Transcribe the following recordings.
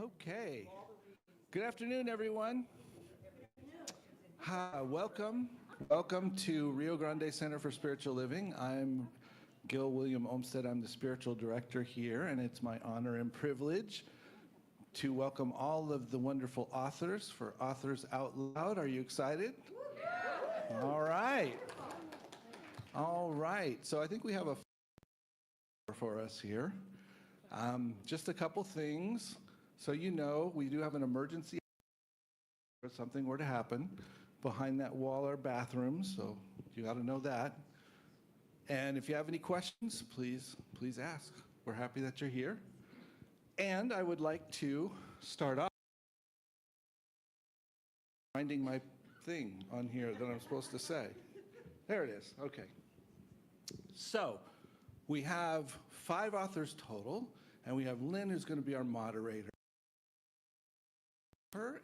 Okay. Good afternoon, everyone. Hi, welcome. Welcome to Rio Grande Center for Spiritual Living. I'm Gil William Olmsted. I'm the spiritual director here, and it's my honor and privilege to welcome all of the wonderful authors for Authors Out Loud. Are you excited? All right. All right. So I think we have a for us here. Just a couple things. So you know, we do have an emergency if something were to happen. Behind that wall are bathrooms, so you got to know that. And if you have any questions, please ask. We're happy that you're here. And I would like to start off finding my thing on here that I'm supposed to say. There it is. Okay. So we have 5 authors total, and we have Lynn, who's going to be our moderator.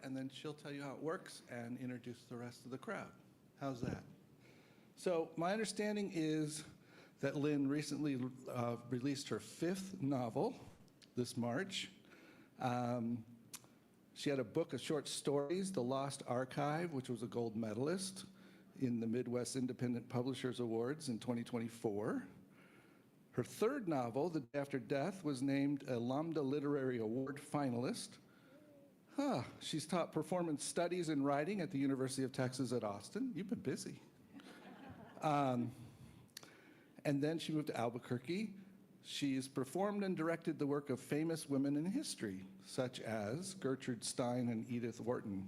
And then she'll tell you how it works and introduce the rest of the crowd. How's that? So my understanding is that Lynn recently released her 5th novel this March. She had a book of short stories, The Lost Archive, which was a gold medalist in the Midwest Independent Publishers Awards in 2024. Her 3rd novel, The Day After Death, was named a Lambda Literary Award finalist. She's taught performance studies and writing at the University of Texas at Austin. You've been busy. And then she moved to Albuquerque. She's performed and directed the work of famous women in history, such as Gertrude Stein and Edith Wharton.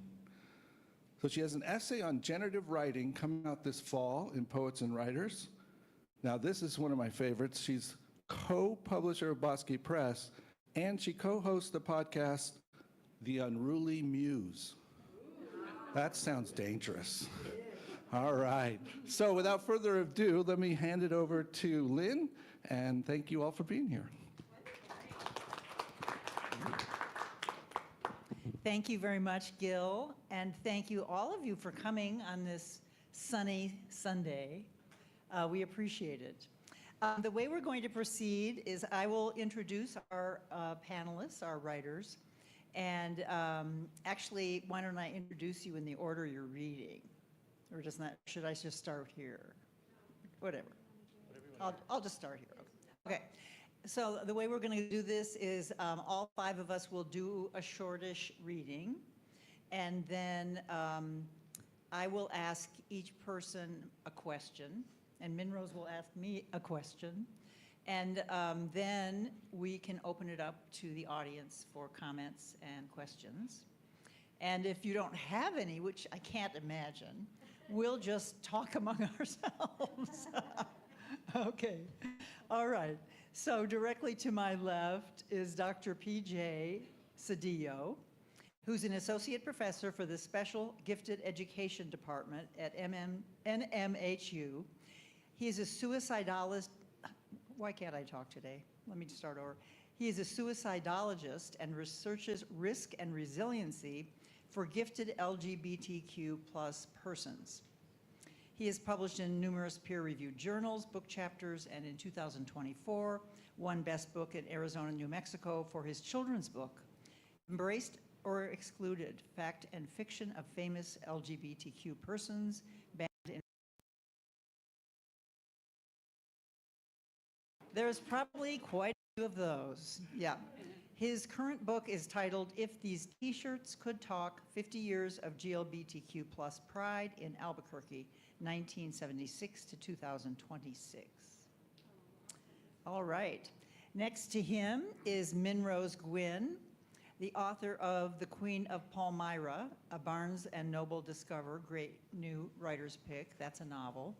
So she has an essay on generative writing coming out this fall in Poets and Writers. Now, this is one of my favorites. She's co-publisher of Bosque Press, and she co-hosts the podcast The Unruly Muse. That sounds dangerous. All right. So without further ado, let me hand it over to Lynn, and thank you all for being here. Thank you very much, Gil, and thank you all of you for coming on this sunny Sunday. We appreciate it. The way we're going to proceed is I will introduce our panelists, our writers. And actually, why don't I introduce you in the order you're reading? Or just not, should I just start here? Whatever. I'll just start here. Okay. So the way we're going to do this is all 5 of us will do a shortish reading. And then I will ask each person a question. And Minrose will ask me a question. And then we can open it up to the audience for comments and questions. And if you don't have any, which I can't imagine, we'll just talk among ourselves. Okay. All right. So directly to my left is Dr. P.J. Cedillo, who's an associate professor for the Special Gifted Education Department at NMHU. He is a suicidologist. Why can't I talk today? Let me start over. He is a suicidologist and researches risk and resiliency for gifted LGBTQ plus persons. He is published in numerous peer-reviewed journals, book chapters, and in 2024, won Best Book in Arizona, New Mexico for his children's book, Embraced or Excluded, Fact and Fiction of Famous LGBTQ Persons, banned in. There's probably quite a few of those, yeah. His current book is titled If These T-Shirts Could Talk, 50 Years of GLBTQ Plus Pride in Albuquerque, 1976 to 2026. All right, next to him is Minrose Gwynn, the author of The Queen of Palmyra, a Barnes & Noble Discover Great New Writer's Pick, that's a novel.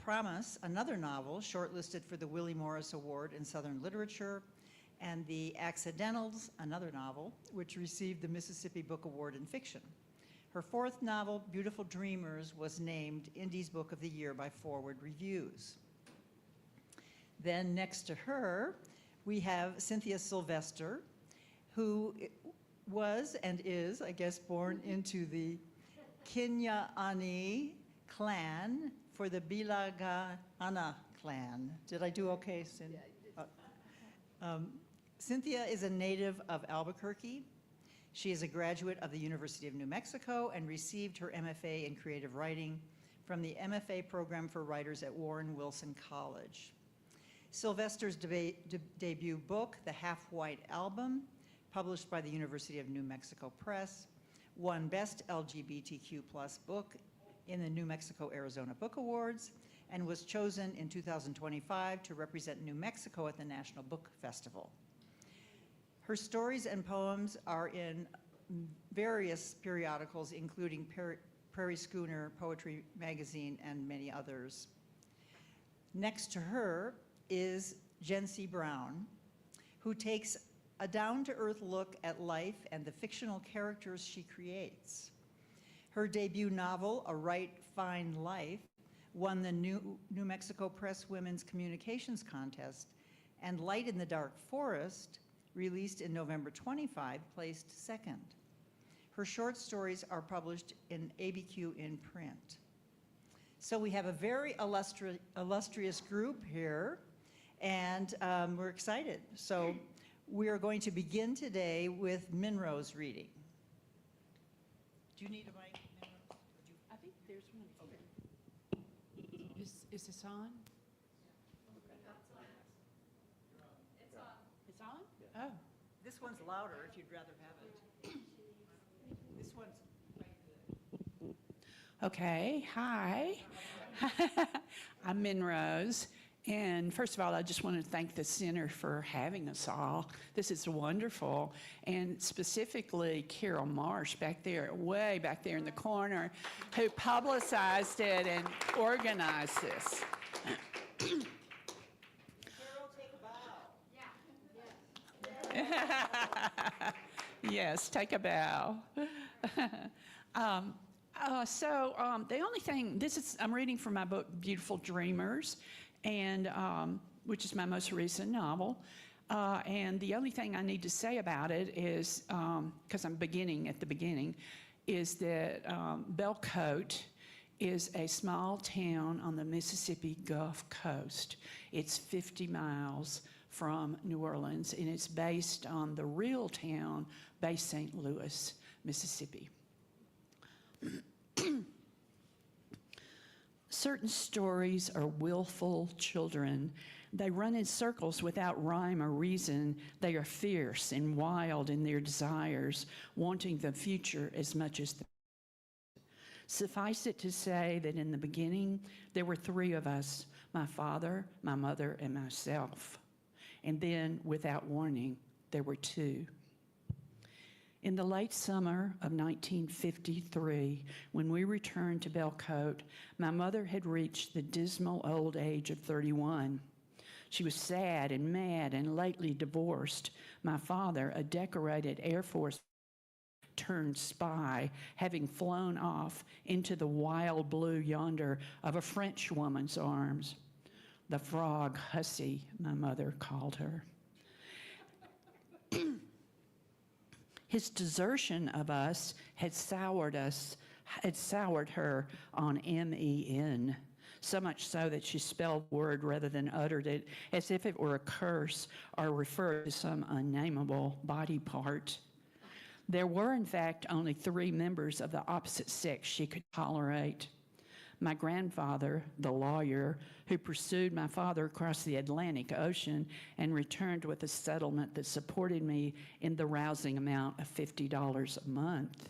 Promise, another novel, shortlisted for the Willie Morris Award in Southern Literature, and The Accidentals, another novel, which received the Mississippi Book Award in Fiction. Her 4th novel, Beautiful Dreamers, was named Indies Book of the Year by Forward Reviews. Then next to her, we have Cynthia Sylvester, who was and is, I guess, born into the Kinyaani clan for the Bilagana clan. Did I do okay, Cynthia? Yeah, you did. Cynthia is a native of Albuquerque She is a graduate of the University of New Mexico and received her MFA in creative writing from the MFA program for writers at Warren Wilson College. Sylvester's debut book, The Half-White Album, published by the University of New Mexico Press, won Best LGBTQ+ Book in the New Mexico-Arizona Book Awards, and was chosen in 2025 to represent New Mexico at the National Book Festival. Her stories and poems are in various periodicals, including Prairie Schooner, Poetry Magazine, and many others. Next to her is Jen C. Brown, who takes a down-to-earth look at life and the fictional characters she creates. Her debut novel, A Right Fine Life, won the New Mexico Press Women's Communications Contest, and Light in the Dark Forest, released in November 25, placed second. Her short stories are published in ABQ in print. So we have a very illustrious group here, and we're excited. So we are going to begin today with Minrose reading. Do you need a mic, Minrose? I think there's one. Okay. Is this on? It's on? Oh. This one's louder if you'd rather have it. This one's quite good. Okay, hi. I'm Minrose. And first of all, I just want to thank the center for having us all. This is wonderful. And specifically Carol Marsh back there, way back there in the corner, who publicized it and organized this. Carol, take a bow. Yes, take a bow. The only thing, I'm reading from my book, Beautiful Dreamers, and which is my most recent novel. And the only thing I need to say about it is, because I'm beginning at the beginning, is that Belcote is a small town on the Mississippi Gulf Coast. It's 50 miles from New Orleans, and it's based on the real town, Bay St. Louis, Mississippi. Certain stories are willful children. They run in circles without rhyme or reason. They are fierce and wild in their desires, wanting the future as much as the Suffice it to say that in the beginning, there were three of us, my father, my mother, and myself. And then, without warning, there were two. In the late summer of 1953, when we returned to Belcote, my mother had reached the dismal old age of 31. She was sad and mad and lately divorced. My father, a decorated Air Force turned spy, having flown off into the wild blue yonder of a French woman's arms. The frog hussy, my mother called her. His desertion of us had soured her on MEN, so much so that she spelled the word rather than uttered it as if it were a curse or referred to some unnameable body part. There were, in fact, only three members of the opposite sex she could tolerate. My grandfather, the lawyer, who pursued my father across the Atlantic Ocean and returned with a settlement that supported me in the rousing amount of $50 a month.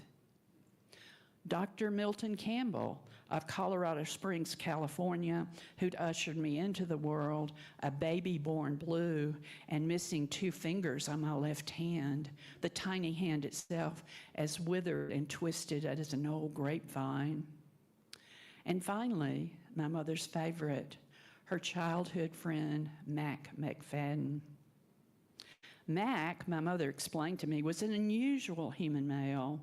Dr. Milton Campbell of Colorado Springs, California, who'd ushered me into the world, a baby born blue and missing two fingers on my left hand, the tiny hand itself as withered and twisted as an old grapevine. And finally, my mother's favorite, her childhood friend, Mac McFadden. Mac, my mother explained to me, was an unusual human male.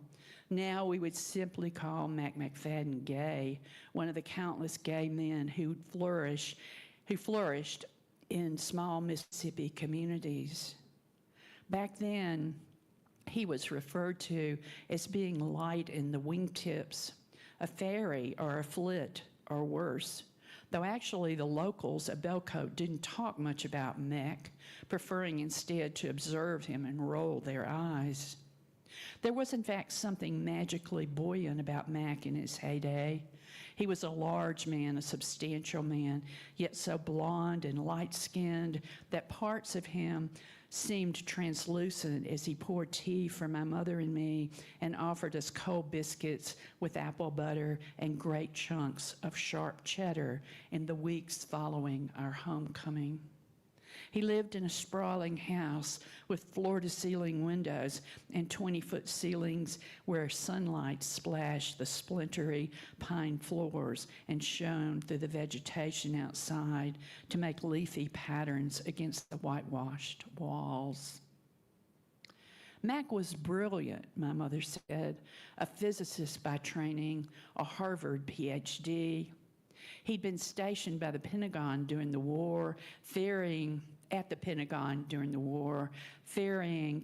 Now we would simply call Mac McFadden gay, one of the countless gay men who flourished in small Mississippi communities. Back then, he was referred to as being light in the wingtips, a fairy or a flit or worse, though actually the locals at Belcote didn't talk much about Mac, preferring instead to observe him and roll their eyes. There was, in fact, something magically buoyant about Mac in his heyday. He was a large man, a substantial man, yet so blond and light-skinned that parts of him seemed translucent as he poured tea for my mother and me and offered us cold biscuits with apple butter and great chunks of sharp cheddar in the weeks following our homecoming. He lived in a sprawling house with floor-to-ceiling windows and 20-foot ceilings where sunlight splashed the splintery pine floors and shone through the vegetation outside to make leafy patterns against the whitewashed walls. Mac was brilliant, my mother said, a physicist by training, a Harvard PhD. He'd been stationed by the Pentagon during the war, ferrying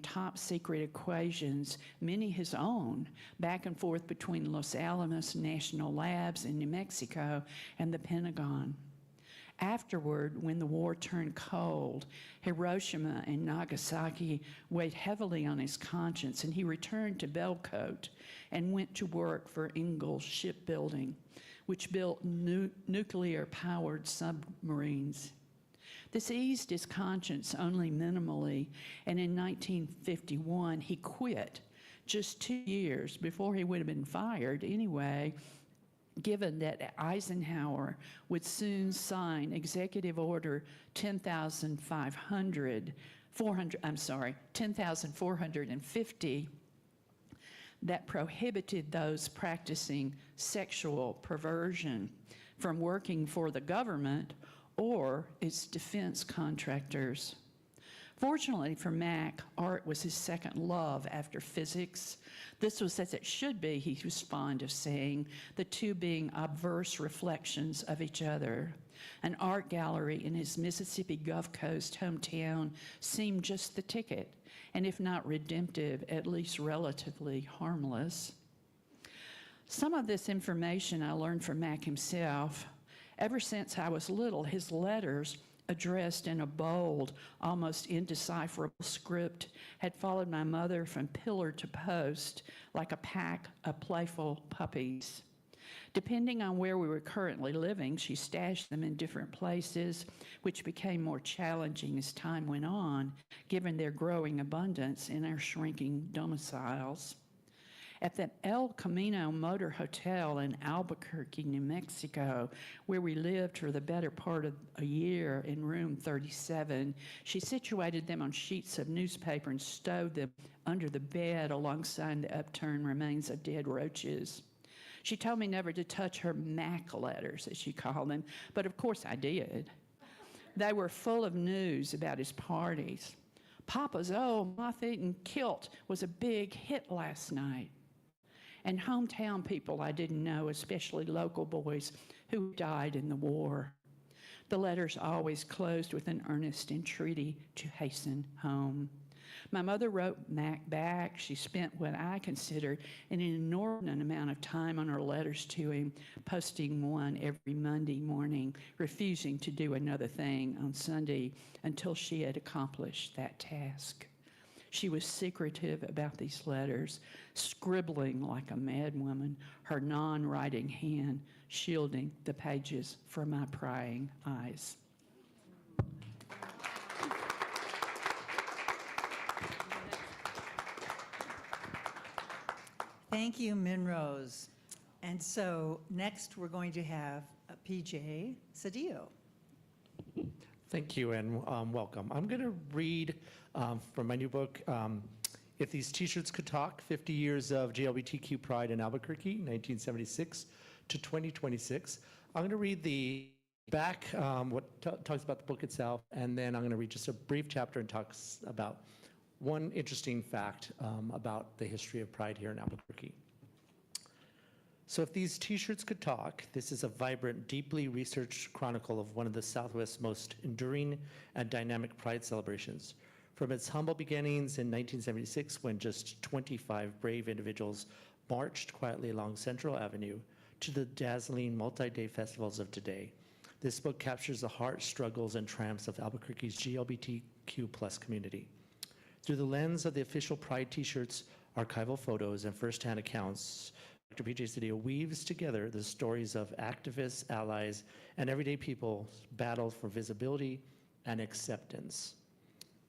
top secret equations, many his own, back and forth between Los Alamos National Labs in New Mexico and the Pentagon. Afterward, when the war turned cold, Hiroshima and Nagasaki weighed heavily on his conscience, and he returned to Belcote and went to work for Ingalls Shipbuilding, which built nuclear-powered submarines. This eased his conscience only minimally, and in 1951, he quit just 2 years before he would have been fired anyway, given that Eisenhower would soon sign Executive Order 10,450 that prohibited those practicing sexual perversion from working for the government or its defense contractors. Fortunately for Mac, art was his second love after physics. This was as it should be, he was fond of saying, the two being obverse reflections of each other. An art gallery in his Mississippi Gulf Coast hometown seemed just the ticket, and if not redemptive, at least relatively harmless. Some of this information I learned from Mac himself. Ever since I was little, his letters, addressed in a bold, almost indecipherable script, had followed my mother from pillar to post like a pack of playful puppies. Depending on where we were currently living, she stashed them in different places, which became more challenging as time went on, given their growing abundance in our shrinking domiciles. At the El Camino Motor Hotel in Albuquerque, New Mexico, where we lived for the better part of a year in room 37, she situated them on sheets of newspaper and stowed them under the bed alongside the upturned remains of dead roaches. She told me never to touch her Mac letters, as she called them, but of course I did. They were full of news about his parties. Papa's old moth-eaten kilt was a big hit last night. And hometown people I didn't know, especially local boys who died in the war. The letters always closed with an earnest entreaty to hasten home. My mother wrote Mac back. She spent what I considered an inordinate amount of time on her letters to him, posting one every Monday morning, refusing to do another thing on Sunday until she had accomplished that task. She was secretive about these letters, scribbling like a madwoman, her non-writing hand shielding the pages from my prying eyes. Thank you, Minrose. And so next we're going to have PJ Cedillo. Thank you and welcome. I'm going to read from my new book, If These T-Shirts Could Talk, 50 Years of GLBTQ Pride in Albuquerque, 1976 to 2026. I'm going to read the back, what talks about the book itself, and then I'm going to read just a brief chapter and talks about one interesting fact about the history of Pride here in Albuquerque. So if these T-shirts could talk, this is a vibrant, deeply researched chronicle of one of the Southwest's most enduring and dynamic Pride celebrations. From its humble beginnings in 1976, when just 25 brave individuals marched quietly along Central Avenue, to the dazzling multi-day festivals of today, this book captures the heart, struggles, and triumphs of Albuquerque's GLBTQ+ community. Through the lens of the official Pride T-shirts, archival photos, and firsthand accounts, Dr. P.J. Cedillo weaves together the stories of activists, allies, and everyday people's battle for visibility and acceptance.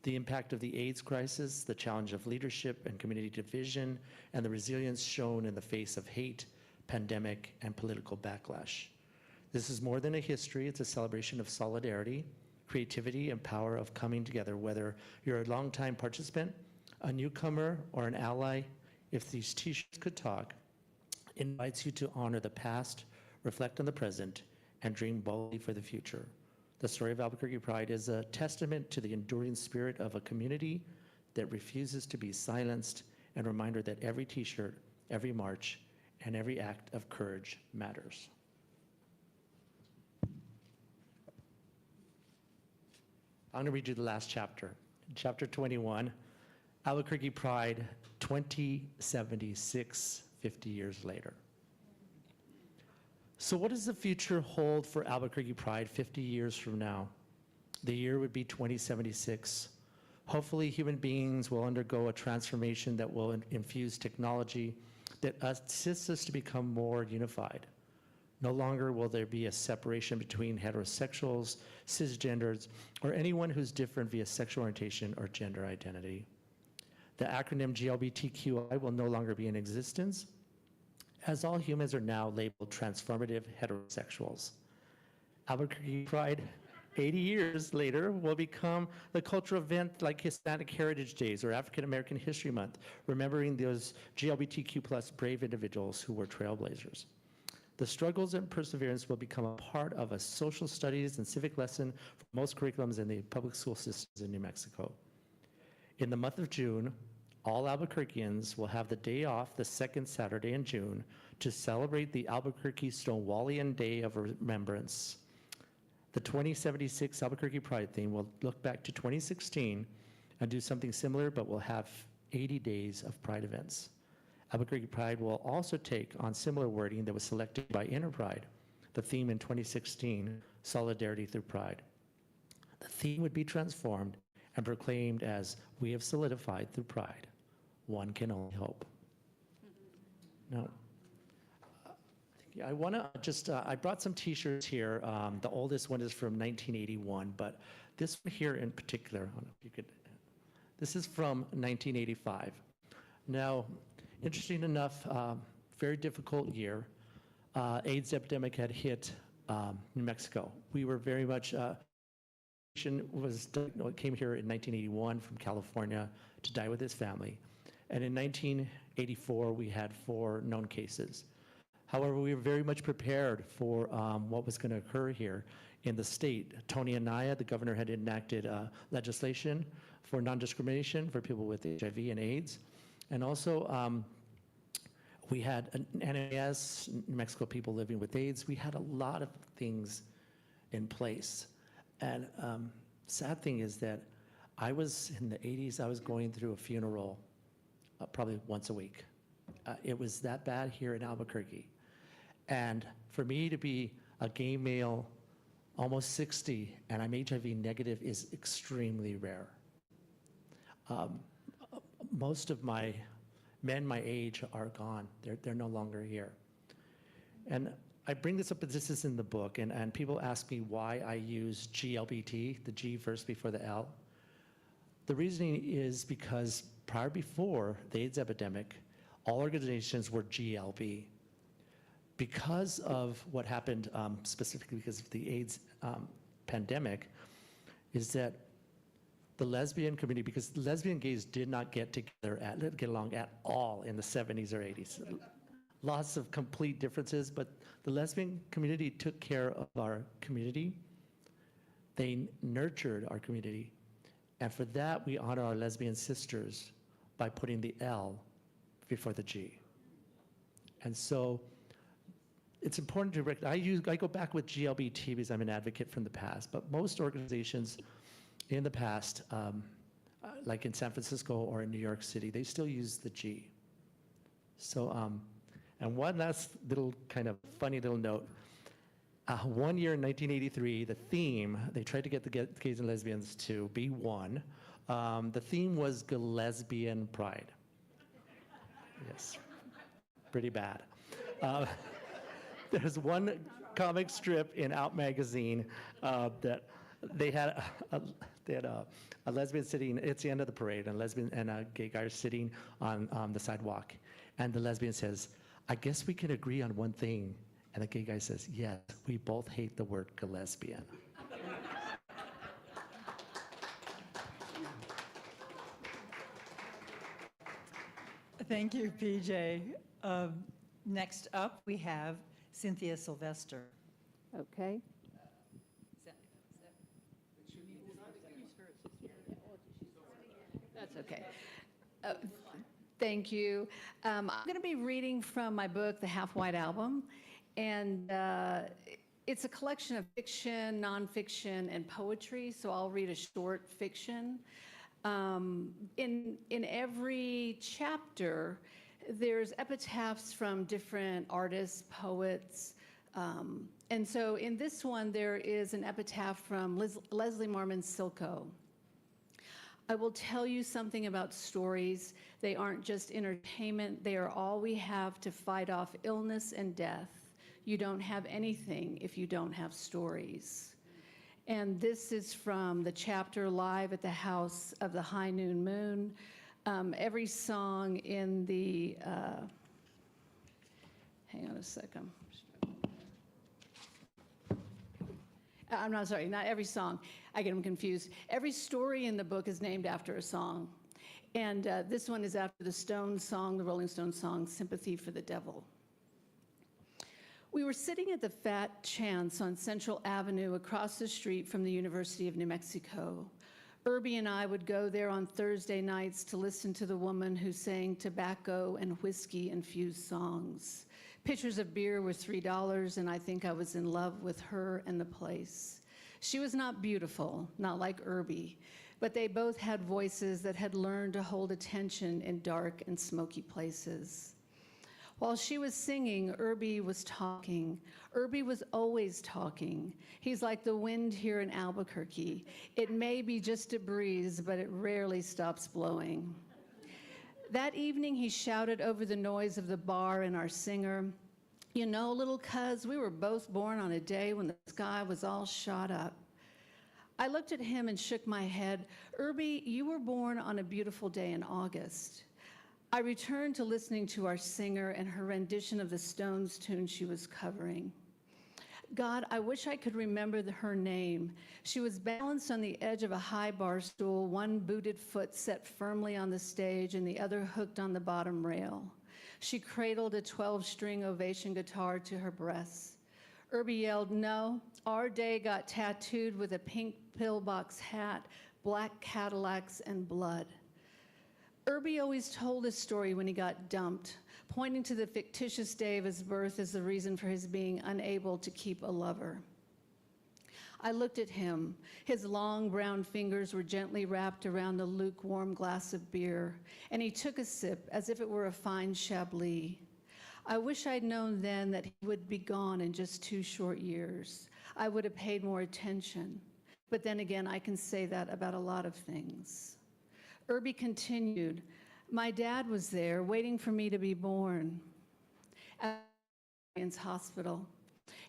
The impact of the AIDS crisis, the challenge of leadership and community division, and the resilience shown in the face of hate, pandemic, and political backlash. This is more than a history, it's a celebration of solidarity, creativity, and power of coming together, whether you're a longtime participant, a newcomer, or an ally. If these t-shirts could talk, invites you to honor the past, reflect on the present, and dream boldly for the future. The story of Albuquerque Pride is a testament to the enduring spirit of a community that refuses to be silenced, and a reminder that every t-shirt, every march, and every act of courage matters. I'm gonna read you the last chapter. Chapter 21, Albuquerque Pride 2076, 50 years later. So what does the future hold for Albuquerque Pride 50 years from now? The year would be 2076. Hopefully human beings will undergo a transformation that will infuse technology that assists us to become more unified. No longer will there be a separation between heterosexuals, cisgenders, or anyone who's different via sexual orientation or gender identity. The acronym GLBTQI will no longer be in existence, as all humans are now labeled transformative heterosexuals. Albuquerque Pride, 80 years later, will become the cultural event like Hispanic Heritage Days or African American History Month, remembering those GLBTQ+ brave individuals who were trailblazers. The struggles and perseverance will become a part of a social studies and civic lesson for most curriculums in the public school systems in New Mexico. In the month of June, all Albuquerqueans will have the day off the second Saturday in June to celebrate the Albuquerque Stonewallian Day of Remembrance. The 2076 Albuquerque Pride theme will look back to 2016 and do something similar, but will have 80 days of Pride events. Albuquerque Pride will also take on similar wording that was selected by Interpride, the theme in 2016, Solidarity Through Pride. The theme would be transformed and proclaimed as, "We have solidified through pride. One can only hope." Now, I want to just, I brought some t-shirts here. The oldest one is from 1981, but this one here in particular, I don't know if you could, this is from 1985. Now, interesting enough, very difficult year. AIDS epidemic had hit New Mexico. We were very much, came here in 1981 from California to die with his family. And in 1984, we had 4 known cases. However, we were very much prepared for what was going to occur here in the state. Tony Anaya, the governor, had enacted legislation for non-discrimination for people with HIV and AIDS. And also, we had an NAS, New Mexico people living with AIDS. We had a lot of things in place. And sad thing is that I was, in the 80s, I was going through a funeral probably once a week. It was that bad here in Albuquerque. And for me to be a gay male, almost 60, and I'm HIV negative is extremely rare. Most of my men my age are gone. They're no longer here. And I bring this up, but this is in the book, and people ask me why I use GLBT, the G first before the L. The reasoning is because before the AIDS epidemic, all organizations were GLB. Because of what happened, specifically because of the AIDS pandemic, is that the lesbian community, because lesbian gays did not get along at all in the 70s or 80s. Lots of complete differences, but the lesbian community took care of our community. They nurtured our community. And for that, we honor our lesbian sisters by putting the L before the G. And so it's important to recognize, I go back with GLBT because I'm an advocate from the past, but most organizations in the past, like in San Francisco or in New York City, they still use the G. So, and one last little kind of funny little note. One year in 1983, the theme, they tried to get the gays and lesbians to be one. The theme was Lesbian Pride. Yes, pretty bad. There's one comic strip in Out magazine that they had a lesbian sitting. It's the end of the parade, and a lesbian and a gay guy are sitting on the sidewalk, and the lesbian says, "I guess we can agree on one thing," and the gay guy says, "Yes, we both hate the word lesbian." Thank you, PJ. Next up, we have Cynthia Sylvester. Okay. That's okay. Thank you. I'm going to be reading from my book, The Half White Album, and it's a collection of fiction, nonfiction, and poetry, so I'll read a short fiction. In every chapter, there's epitaphs from different artists, poets, and so in this one, there is an epitaph from Leslie Marmon Silko. I will tell you something about stories. They aren't just entertainment. They are all we have to fight off illness and death. You don't have anything if you don't have stories. And this is from the chapter Live at the House of the High Noon Moon. Every song in the, hang on a second. I'm not sorry, not every song. I get them confused. Every story in the book is named after a song. And this one is after the Stones song, the Rolling Stones song, Sympathy for the Devil. We were sitting at the Fat Chance on Central Avenue across the street from the University of New Mexico. Irby and I would go there on Thursday nights to listen to the woman who sang tobacco and whiskey-infused songs. Pitchers of beer were $3, and I think I was in love with her and the place. She was not beautiful, not like Irby, but they both had voices that had learned to hold attention in dark and smoky places. While she was singing, Irby was talking. Irby was always talking. He's like the wind here in Albuquerque. It may be just a breeze, but it rarely stops blowing. That evening, he shouted over the noise of the bar and our singer, "You know, little cuz, we were both born on a day when the sky was all shot up." I looked at him and shook my head. "Irby, you were born on a beautiful day in August." I returned to listening to our singer and her rendition of the Stones tune she was covering. God, I wish I could remember her name. She was balanced on the edge of a high bar stool, one booted foot set firmly on the stage and the other hooked on the bottom rail. She cradled a 12-string Ovation guitar to her breasts. Irby yelled, "No, our day got tattooed with a pink pillbox hat, black Cadillacs, and blood." Irby always told his story when he got dumped, pointing to the fictitious day of his birth as the reason for his being unable to keep a lover. I looked at him. His long brown fingers were gently wrapped around the lukewarm glass of beer, and he took a sip as if it were a fine Chablis. I wish I'd known then that he would be gone in just 2 short years. I would have paid more attention. But then again, I can say that about a lot of things. Irby continued, "My dad was there waiting for me to be born at the hospital.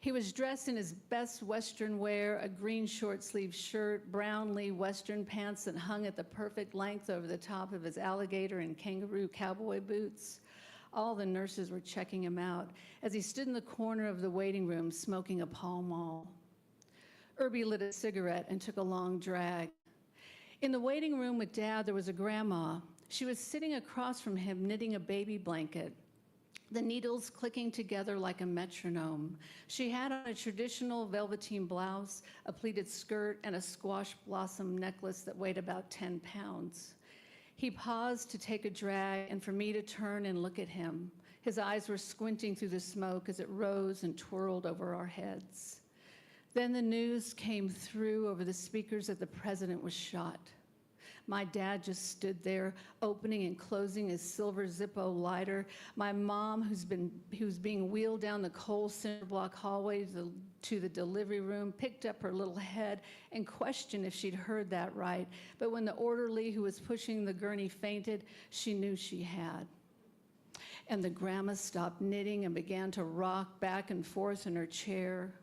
He was dressed in his best Western wear, a green short-sleeved shirt, brown Lee Western pants that hung at the perfect length over the top of his alligator and kangaroo cowboy boots. All the nurses were checking him out as he stood in the corner of the waiting room smoking a Pall Mall. Irby lit a cigarette and took a long drag. In the waiting room with Dad, there was a grandma. She was sitting across from him knitting a baby blanket, the needles clicking together like a metronome. She had on a traditional velveteen blouse, a pleated skirt, and a squash blossom necklace that weighed about 10 pounds. He paused to take a drag and for me to turn and look at him. His eyes were squinting through the smoke as it rose and twirled over our heads. Then the news came through over the speakers that the president was shot. My dad just stood there, opening and closing his silver Zippo lighter. My mom, who's being wheeled down the cold cinder block hallway to the delivery room, picked up her little head and questioned if she'd heard that right. But when the orderly who was pushing the gurney fainted, she knew she had. and the grandma stopped knitting and began to rock back and forth in her chair.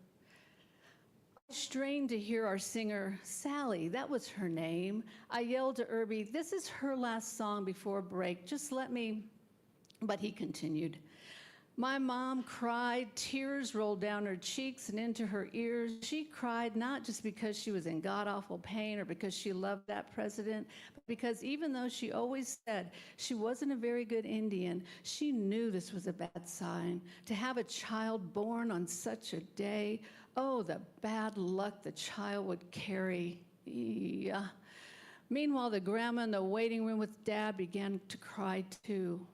I strained to hear our singer, Sally, that was her name. I yelled to Irby, this is her last song before break, just let me, but he continued. My mom cried, tears rolled down her cheeks and into her ears. She cried not just because she was in god-awful pain or because she loved that president, but because even though she always said she wasn't a very good Indian, she knew this was a bad sign. To have a child born on such a day, oh, the bad luck the child would carry. Yeah. Meanwhile, the grandma in the waiting room with Dad began to cry too.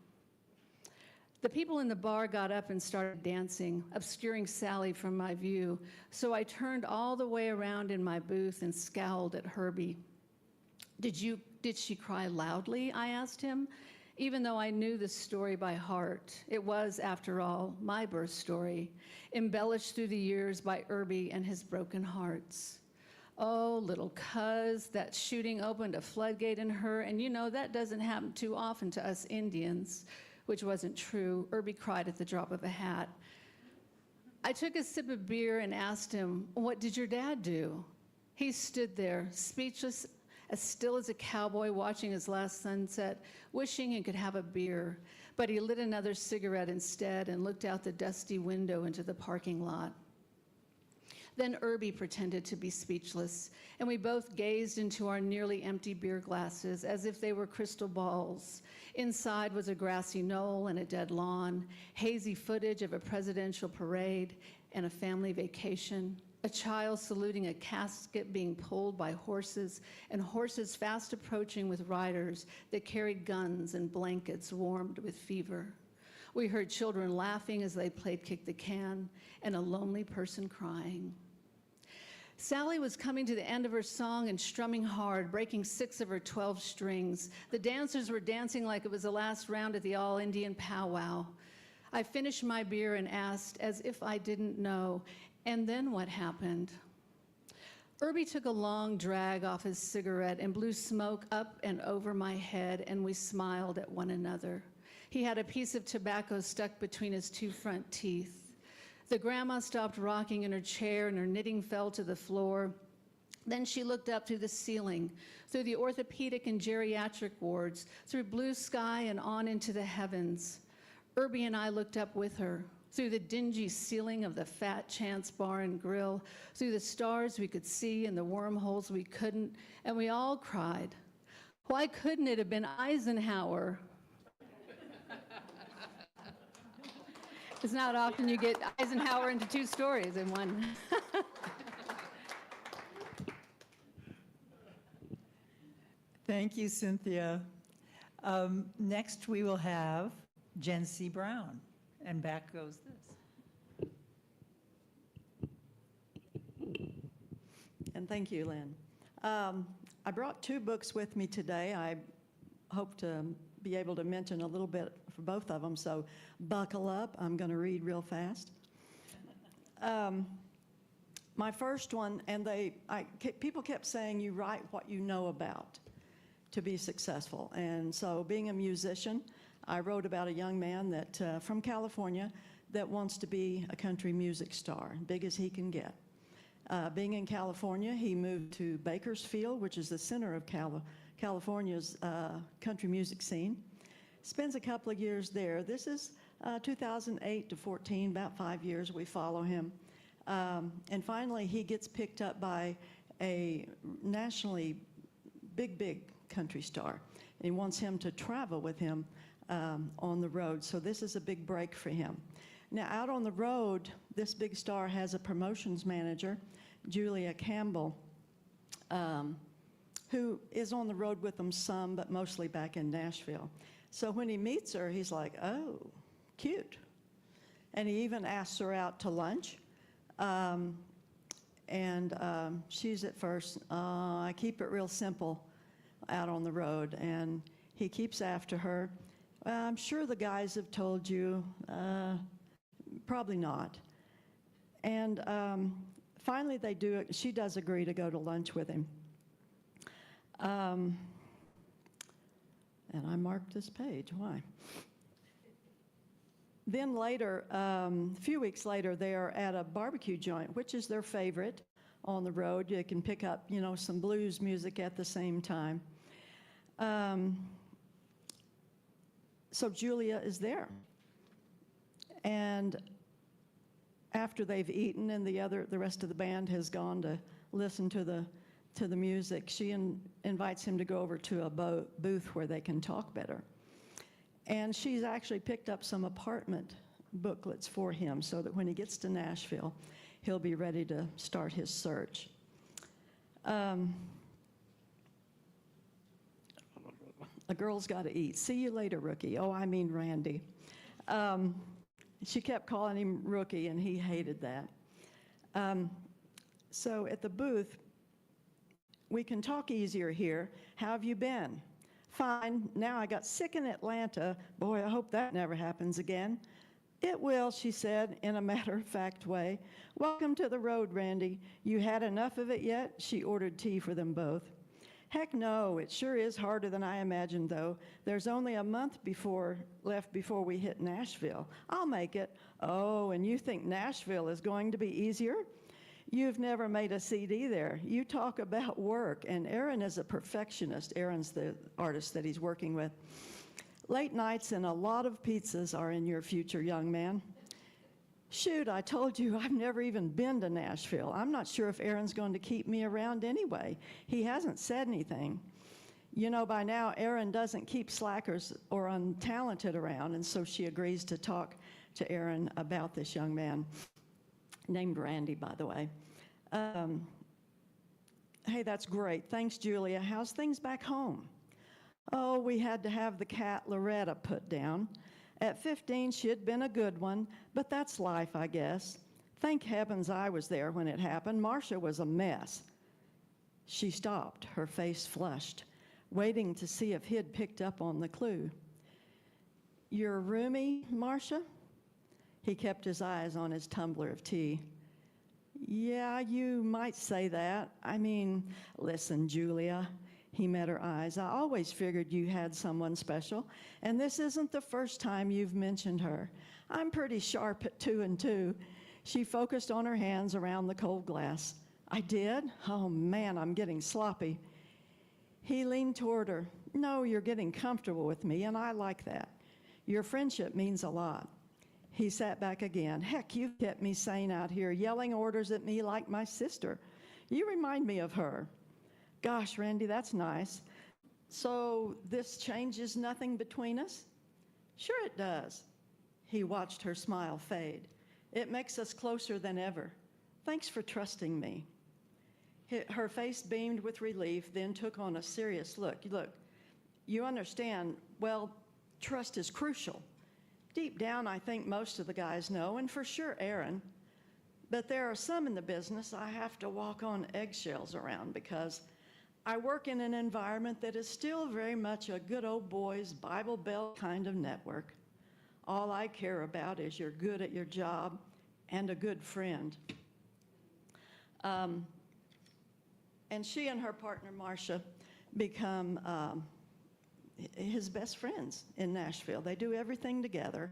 The people in the bar got up and started dancing, obscuring Sally from my view, so I turned all the way around in my booth and scowled at Herbie. Did she cry loudly? I asked him, even though I knew the story by heart. It was, after all, my birth story, embellished through the years by Irby and his broken hearts. Oh, little cuz, that shooting opened a floodgate in her, and you know that doesn't happen too often to us Indians. Which wasn't true. Irby cried at the drop of a hat. I took a sip of beer and asked him, what did your dad do? He stood there, speechless, as still as a cowboy watching his last sunset, wishing he could have a beer. But he lit another cigarette instead and looked out the dusty window into the parking lot. Then Irby pretended to be speechless, and we both gazed into our nearly empty beer glasses as if they were crystal balls. Inside was a grassy knoll and a dead lawn, hazy footage of a presidential parade and a family vacation, a child saluting a casket being pulled by horses, and horses fast approaching with riders that carried guns and blankets warmed with fever. We heard children laughing as they played kick the can, and a lonely person crying. Sally was coming to the end of her song and strumming hard, breaking 6 of her 12 strings. The dancers were dancing like it was the last round at the all-Indian powwow. I finished my beer and asked, as if I didn't know, and then what happened? Irby took a long drag off his cigarette and blew smoke up and over my head, and we smiled at one another. He had a piece of tobacco stuck between his 2 front teeth. The grandma stopped rocking in her chair and her knitting fell to the floor. Then she looked up through the ceiling, through the orthopedic and geriatric wards, through blue sky and on into the heavens. Irby and I looked up with her, through the dingy ceiling of the Fat Chance Bar and Grill, through the stars we could see and the wormholes we couldn't, and we all cried. Why couldn't it have been Eisenhower? It's not often you get Eisenhower into 2 stories in one. Thank you, Cynthia. Next, we will have Jen C. Brown, and back goes this. And thank you, Lynn. I brought 2 books with me today. I hope to be able to mention a little bit for both of them, so buckle up. I'm going to read real fast. My first one, and people kept saying you write what you know about to be successful. And so being a musician, I wrote about a young man that from California that wants to be a country music star, big as he can get. Being in California, he moved to Bakersfield, which is the center of California's country music scene. Spends a couple of years there. This is 2008 to 14, about 5 years we follow him. And finally, he gets picked up by a nationally big country star. And he wants him to travel with him on the road. So this is a big break for him. Now, out on the road, this big star has a promotions manager, Julia Campbell, who is on the road with them some, but mostly back in Nashville. So when he meets her, he's like, oh, cute. And he even asks her out to lunch. She's at first, I keep it real simple out on the road. And he keeps after her. I'm sure the guys have told you, probably not. And finally they do it. She does agree to go to lunch with him. And I marked this page, why? Then later, a few weeks later, they're at a barbecue joint, which is their favorite on the road. You can pick up, some blues music at the same time. So Julia is there. And after they've eaten and the rest of the band has gone to listen to the music, she invites him to go over to a booth where they can talk better. And she's actually picked up some apartment booklets for him so that when he gets to Nashville, he'll be ready to start his search. A girl's got to eat. See you later, Rookie. Oh, I mean Randy. She kept calling him Rookie, and he hated that. So at the booth, we can talk easier here. How have you been? Fine. Now I got sick in Atlanta. Boy, I hope that never happens again. It will, she said, in a matter-of-fact way. Welcome to the road, Randy. You had enough of it yet? She ordered tea for them both. Heck no, it sure is harder than I imagined, though. There's only a month left before we hit Nashville. I'll make it. Oh, and you think Nashville is going to be easier? You've never made a CD there. You talk about work, and Aaron is a perfectionist. Aaron's the artist that he's working with. Late nights and a lot of pizzas are in your future, young man. Shoot, I told you I've never even been to Nashville. I'm not sure if Aaron's going to keep me around anyway. He hasn't said anything. By now, Aaron doesn't keep slackers or untalented around, and so she agrees to talk to Aaron about this young man, named Randy, by the way. Hey, that's great. Thanks, Julia. How's things back home? Oh, we had to have the cat Loretta put down. At 15, she had been a good one, but that's life, I guess. Thank heavens I was there when it happened. Marcia was a mess. She stopped, her face flushed, waiting to see if he'd picked up on the clue. Your roomie, Marcia? He kept his eyes on his tumbler of tea. Yeah, you might say that. I mean, listen, Julia. He met her eyes. I always figured you had someone special, and this isn't the first time you've mentioned her. I'm pretty sharp at 2 and 2. She focused on her hands around the cold glass. I did? Oh, man, I'm getting sloppy. He leaned toward her. No, you're getting comfortable with me, and I like that. Your friendship means a lot. He sat back again. Heck, you've kept me sane out here, yelling orders at me like my sister. You remind me of her. Gosh, Randy, that's nice. So this changes nothing between us? Sure it does. He watched her smile fade. It makes us closer than ever. Thanks for trusting me. Her face beamed with relief, then took on a serious look. Look, you understand, well, trust is crucial. Deep down, I think most of the guys know, and for sure Aaron. But there are some in the business I have to walk on eggshells around because I work in an environment that is still very much a good old boys Bible Belt kind of network. All I care about is you're good at your job and a good friend. And she and her partner, Marcia, become his best friends in Nashville. They do everything together.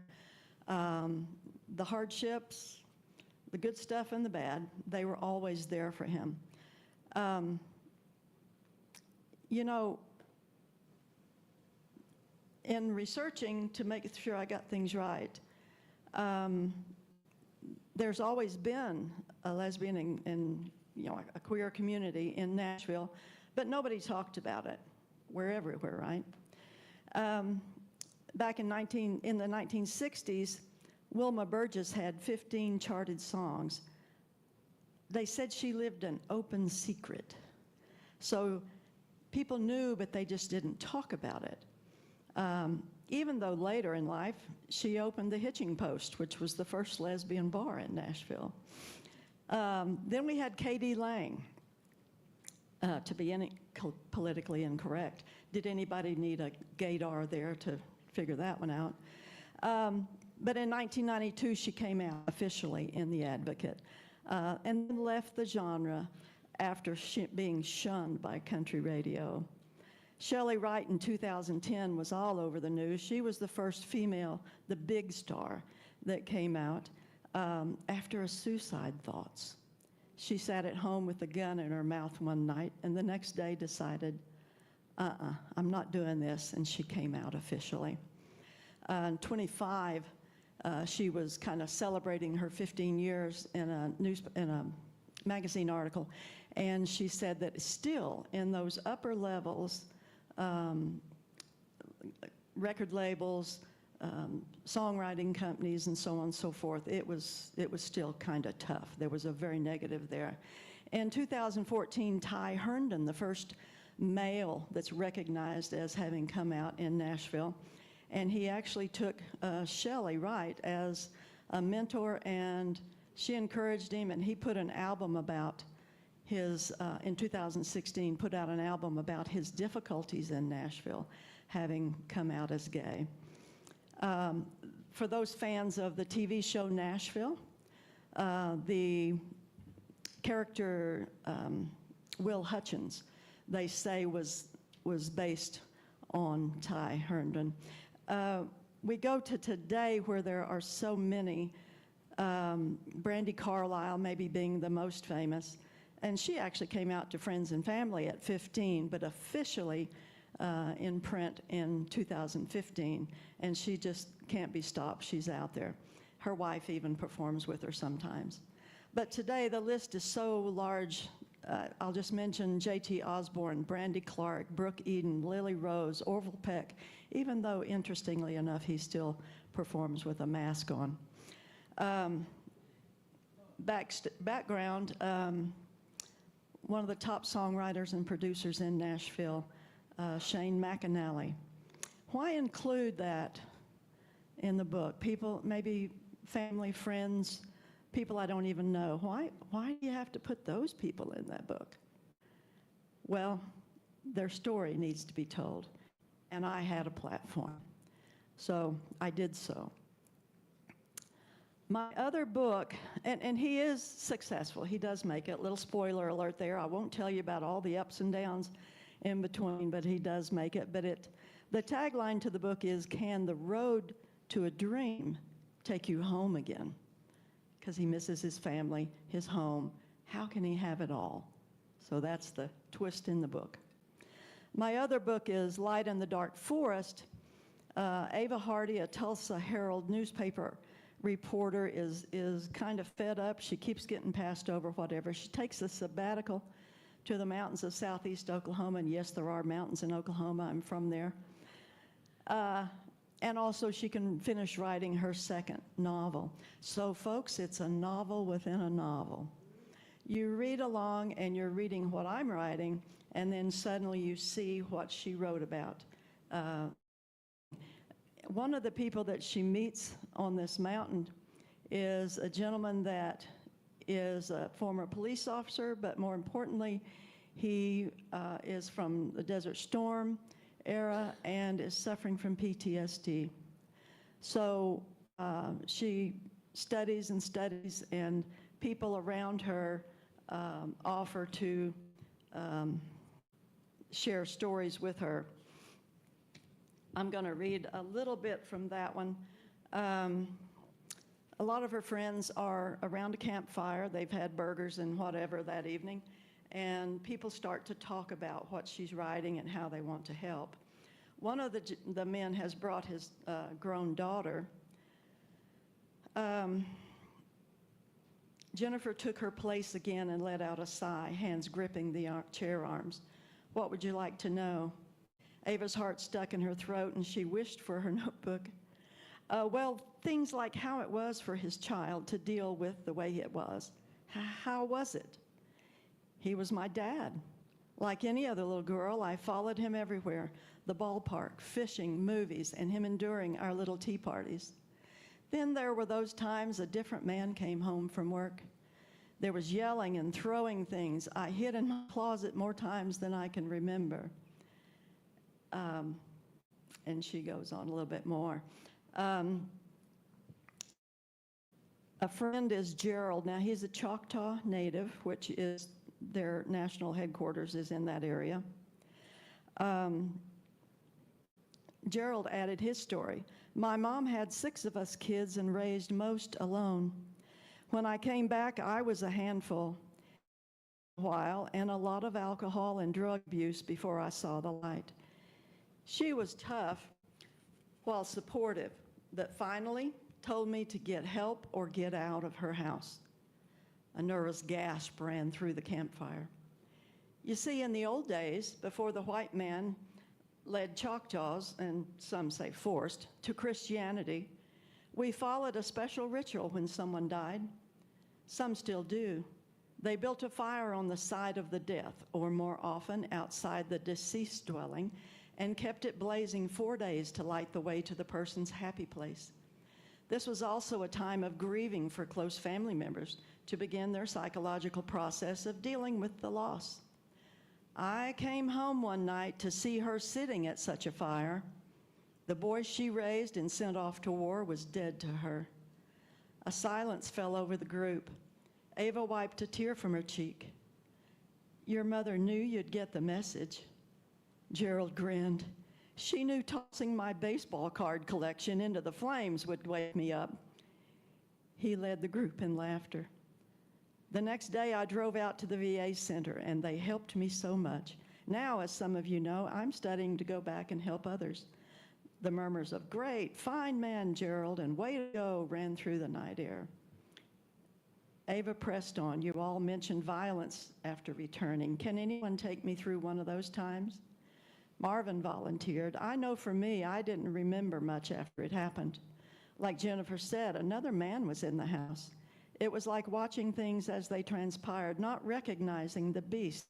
The hardships, the good stuff and the bad, they were always there for him. In researching to make sure I got things right, there's always been a lesbian and a queer community in Nashville, but nobody talked about it. We're everywhere, right? Back in the 1960s, Wilma Burgess had 15 charted songs. They said she lived an open secret. So people knew, but they just didn't talk about it. Even though later in life, she opened the Hitching Post, which was the first lesbian bar in Nashville. Then we had K.D. Lang, to be politically incorrect. Did anybody need a gaydar there to figure that one out? But in 1992, she came out officially in The Advocate and then left the genre after being shunned by country radio. Shelley Wright in 2010 was all over the news. She was the first female, the big star, that came out after a suicide thoughts. She sat at home with a gun in her mouth one night and the next day decided, I'm not doing this, and she came out officially. In 25, she was kind of celebrating her 15 years in a magazine article, and she said that still in those upper levels, record labels, songwriting companies, and so on and so forth, it was still kind of tough. There was a very negative there. In 2014, Ty Herndon, the first male that's recognized as having come out in Nashville, and he actually took Shelley Wright as a mentor, and she encouraged him, and he put an album about his, in 2016, put out an album about his difficulties in Nashville, having come out as gay. For those fans of the TV show Nashville, the character Will Hutchins, they say was based on Ty Herndon. We go to today where there are so many, Brandi Carlile maybe being the most famous, and she actually came out to friends and family at 15, but officially in print in 2015, and she just can't be stopped. She's out there. Her wife even performs with her sometimes. But today the list is so large. I'll just mention J.T. Osborne, Brandi Clark, Brooke Eden, Lily Rose, Orville Peck, even though, interestingly enough, he still performs with a mask on. Background, one of the top songwriters and producers in Nashville, Shane McAnally. Why include that in the book? People, maybe family, friends, people I don't even know. Why do you have to put those people in that book? Well, their story needs to be told, and I had a platform, so I did so. My other book, and he is successful. He does make it. Little spoiler alert there. I won't tell you about all the ups and downs in between, but he does make it. But the tagline to the book is, "Can the road to a dream take you home again?" Because he misses his family, his home. How can he have it all? So that's the twist in the book. My other book is Light in the Dark Forest. Ava Hardy, a Tulsa Herald newspaper reporter, is kind of fed up. She keeps getting passed over, whatever. She takes a sabbatical to the mountains of southeast Oklahoma, and yes, there are mountains in Oklahoma. I'm from there. And also she can finish writing her second novel. So folks, it's a novel within a novel. You read along and you're reading what I'm writing, and then suddenly you see what she wrote about. One of the people that she meets on this mountain is a gentleman that is a former police officer, but more importantly, he is from the Desert Storm era and is suffering from PTSD. So she studies and studies, and people around her offer to share stories with her. I'm going to read a little bit from that one. A lot of her friends are around a campfire. They've had burgers and whatever that evening, and people start to talk about what she's writing and how they want to help. One of the men has brought his grown daughter. Jennifer took her place again and let out a sigh, hands gripping the chair arms. "What would you like to know?" Ava's heart stuck in her throat, and she wished for her notebook. Well, things like how it was for his child to deal with the way it was. How was it? "He was my dad. Like any other little girl, I followed him everywhere, the ballpark, fishing, movies, and him enduring our little tea parties. Then there were those times a different man came home from work. There was yelling and throwing things. I hid in my closet more times than I can remember." And she goes on a little bit more. A friend is Gerald. Now, he's a Choctaw native, which is their national headquarters is in that area. Gerald added his story. My mom had 6 of us kids and raised most alone. When I came back, I was a handful a while and a lot of alcohol and drug abuse before I saw the light. She was tough while supportive, but finally told me to get help or get out of her house. A nervous gasp ran through the campfire. You see, in the old days, before the white man led Choctaws, and some say forced, to Christianity, we followed a special ritual when someone died. Some still do. They built a fire on the side of the death, or more often outside the deceased dwelling, and kept it blazing 4 days to light the way to the person's happy place. This was also a time of grieving for close family members to begin their psychological process of dealing with the loss. I came home one night to see her sitting at such a fire. The boy she raised and sent off to war was dead to her. A silence fell over the group. Ava wiped a tear from her cheek. Your mother knew you'd get the message. Gerald grinned. She knew tossing my baseball card collection into the flames would wake me up. He led the group in laughter. The next day, I drove out to the VA center, and they helped me so much. Now, as some of you know, I'm studying to go back and help others. The murmurs of, great, fine man, Gerald, and way to go ran through the night air. Ava pressed on. You all mentioned violence after returning. Can anyone take me through one of those times? Marvin volunteered. I know for me, I didn't remember much after it happened. Like Jennifer said, another man was in the house. It was like watching things as they transpired, not recognizing the beast.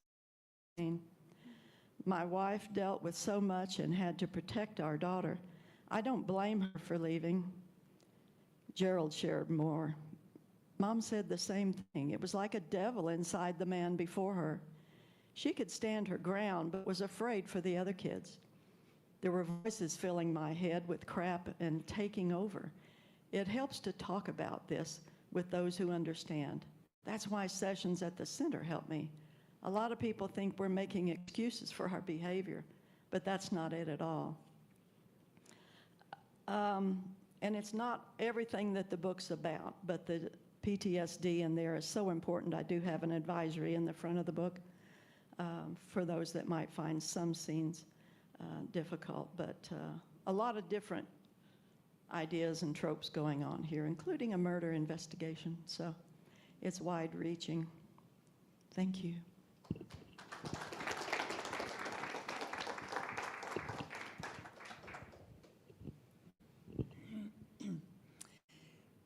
My wife dealt with so much and had to protect our daughter. I don't blame her for leaving. Gerald shared more. Mom said the same thing. It was like a devil inside the man before her. She could stand her ground, but was afraid for the other kids. There were voices filling my head with crap and taking over. It helps to talk about this with those who understand. That's why sessions at the center help me. A lot of people think we're making excuses for our behavior, but that's not it at all. And it's not everything that the book's about, but the PTSD in there is so important. I do have an advisory in the front of the book for those that might find some scenes difficult, but a lot of different ideas and tropes going on here, including a murder investigation. So it's wide-reaching. Thank you.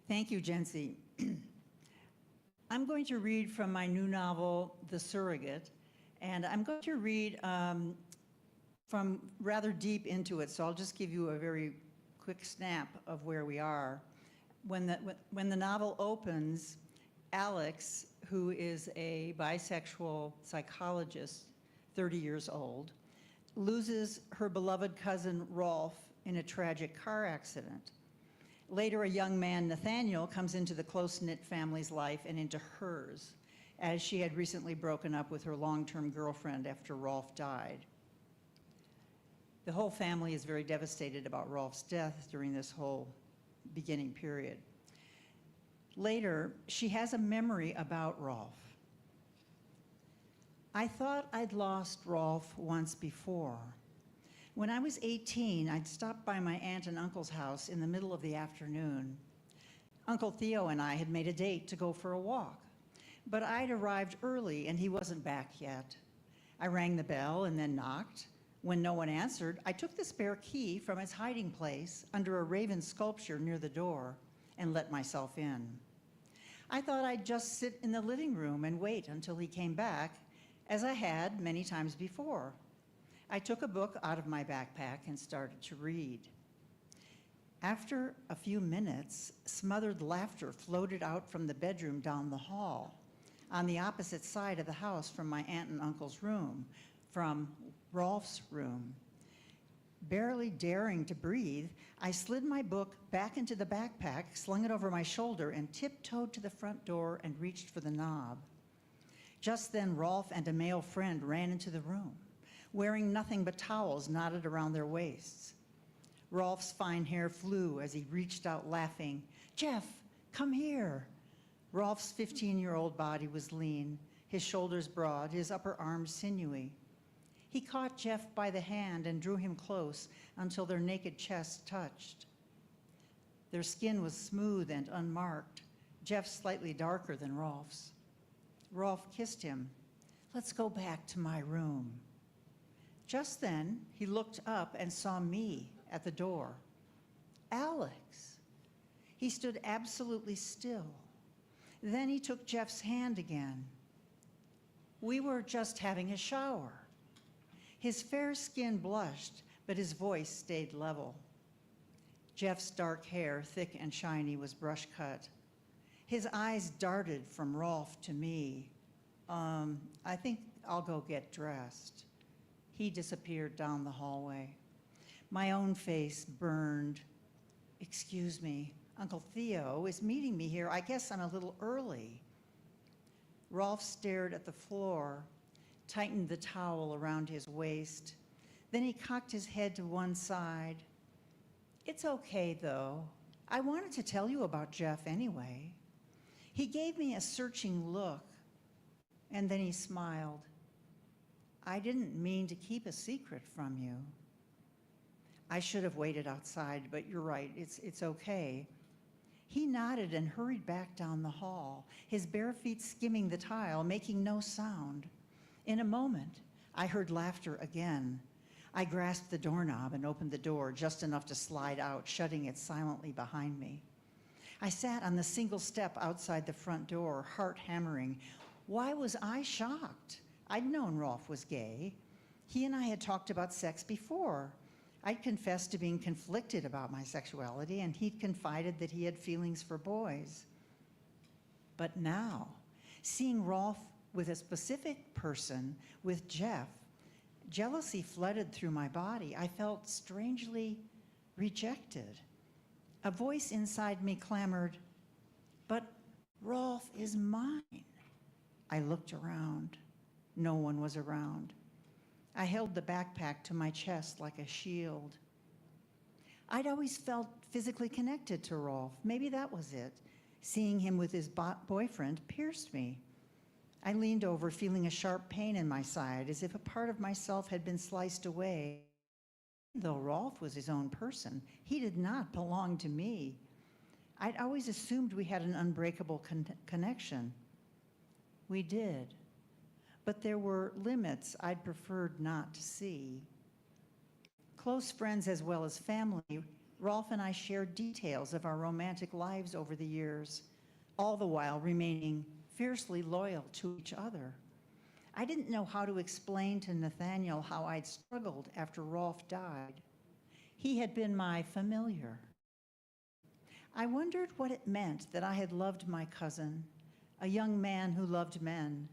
Thank you, Jency. I'm going to read from my new novel, The Surrogate, and I'm going to read from rather deep into it, so I'll just give you a very quick snap of where we are. When the novel opens, Alex, who is a bisexual psychologist, 30 years old, loses her beloved cousin Rolf in a tragic car accident. Later, a young man, Nathaniel, comes into the close-knit family's life and into hers, as she had recently broken up with her long-term girlfriend after Rolf died. The whole family is very devastated about Rolf's death during this whole beginning period. Later, she has a memory about Rolf. I thought I'd lost Rolf once before. When I was 18, I'd stopped by my aunt and uncle's house in the middle of the afternoon. Uncle Theo and I had made a date to go for a walk, but I'd arrived early and he wasn't back yet. I rang the bell and then knocked. When no one answered, I took the spare key from its hiding place under a raven sculpture near the door and let myself in. I thought I'd just sit in the living room and wait until he came back, as I had many times before. I took a book out of my backpack and started to read. After a few minutes, smothered laughter floated out from the bedroom down the hall, on the opposite side of the house from my aunt and uncle's room, from Rolf's room. Barely daring to breathe, I slid my book back into the backpack, slung it over my shoulder, and tiptoed to the front door and reached for the knob. Just then, Rolf and a male friend ran into the room. wearing nothing but towels knotted around their waists. Rolf's fine hair flew as he reached out laughing. "Jeff, come here." Rolf's 15-year-old body was lean, his shoulders broad, his upper arms sinewy. He caught Jeff by the hand and drew him close until their naked chests touched. Their skin was smooth and unmarked, Jeff's slightly darker than Rolf's. Rolf kissed him. "Let's go back to my room." Just then, he looked up and saw me at the door. "Alex." He stood absolutely still. Then he took Jeff's hand again. "We were just having a shower." His fair skin blushed, but his voice stayed level. Jeff's dark hair, thick and shiny, was brush cut. His eyes darted from Rolf to me. I think I'll go get dressed." He disappeared down the hallway. My own face burned. "Excuse me, Uncle Theo is meeting me here. I guess I'm a little early." Rolf stared at the floor, tightened the towel around his waist. Then he cocked his head to one side. "It's okay, though. I wanted to tell you about Jeff anyway." He gave me a searching look, and then he smiled. "I didn't mean to keep a secret from you." "I should have waited outside, but you're right, it's okay." He nodded and hurried back down the hall, his bare feet skimming the tile, making no sound. In a moment, I heard laughter again. I grasped the doorknob and opened the door just enough to slide out, shutting it silently behind me. I sat on the single step outside the front door, heart hammering. Why was I shocked? I'd known Rolf was gay. He and I had talked about sex before. I'd confessed to being conflicted about my sexuality, and he'd confided that he had feelings for boys. But now, seeing Rolf with a specific person, with Jeff, jealousy flooded through my body. I felt strangely rejected. A voice inside me clamored, "But Rolf is mine." I looked around. No one was around. I held the backpack to my chest like a shield. I'd always felt physically connected to Rolf. Maybe that was it. Seeing him with his boyfriend pierced me. I leaned over, feeling a sharp pain in my side, as if a part of myself had been sliced away. Though Rolf was his own person, he did not belong to me. I'd always assumed we had an unbreakable connection. We did. But there were limits I'd preferred not to see. Close friends as well as family, Rolf and I shared details of our romantic lives over the years, all the while remaining fiercely loyal to each other. I didn't know how to explain to Nathaniel how I'd struggled after Rolf died. He had been my familiar. I wondered what it meant that I had loved my cousin, a young man who loved men.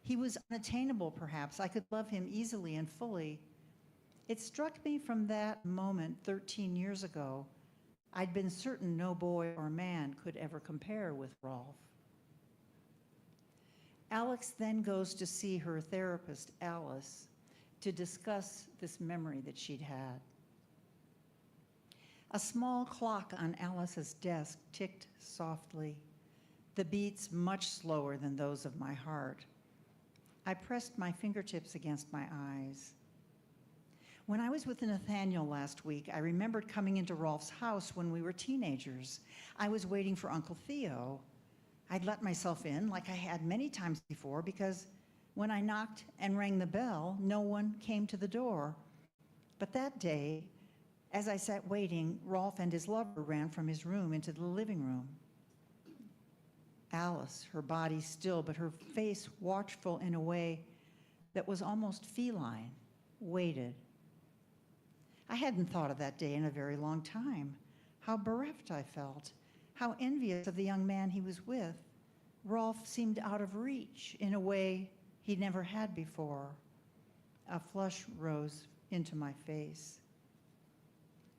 He was unattainable, perhaps. I could love him easily and fully. It struck me from that moment 13 years ago. I'd been certain no boy or man could ever compare with Rolf. Alex then goes to see her therapist, Alice, to discuss this memory that she'd had. A small clock on Alice's desk ticked softly, the beats much slower than those of my heart. I pressed my fingertips against my eyes. When I was with Nathaniel last week, I remembered coming into Rolf's house when we were teenagers. I was waiting for Uncle Theo. I'd let myself in like I had many times before because when I knocked and rang the bell, no one came to the door. But that day, as I sat waiting, Rolf and his lover ran from his room into the living room. Alice, her body still, but her face watchful in a way that was almost feline, waited. I hadn't thought of that day in a very long time. How bereft I felt, how envious of the young man he was with. Rolf seemed out of reach in a way he never had before. A flush rose into my face.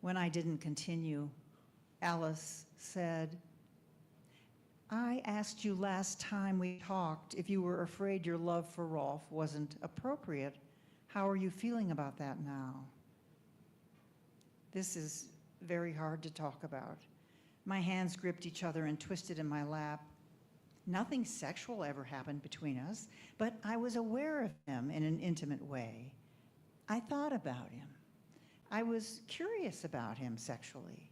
When I didn't continue, Alice said, I asked you last time we talked if you were afraid your love for Rolf wasn't appropriate. How are you feeling about that now? This is very hard to talk about. My hands gripped each other and twisted in my lap. Nothing sexual ever happened between us, but I was aware of him in an intimate way. I thought about him. I was curious about him sexually.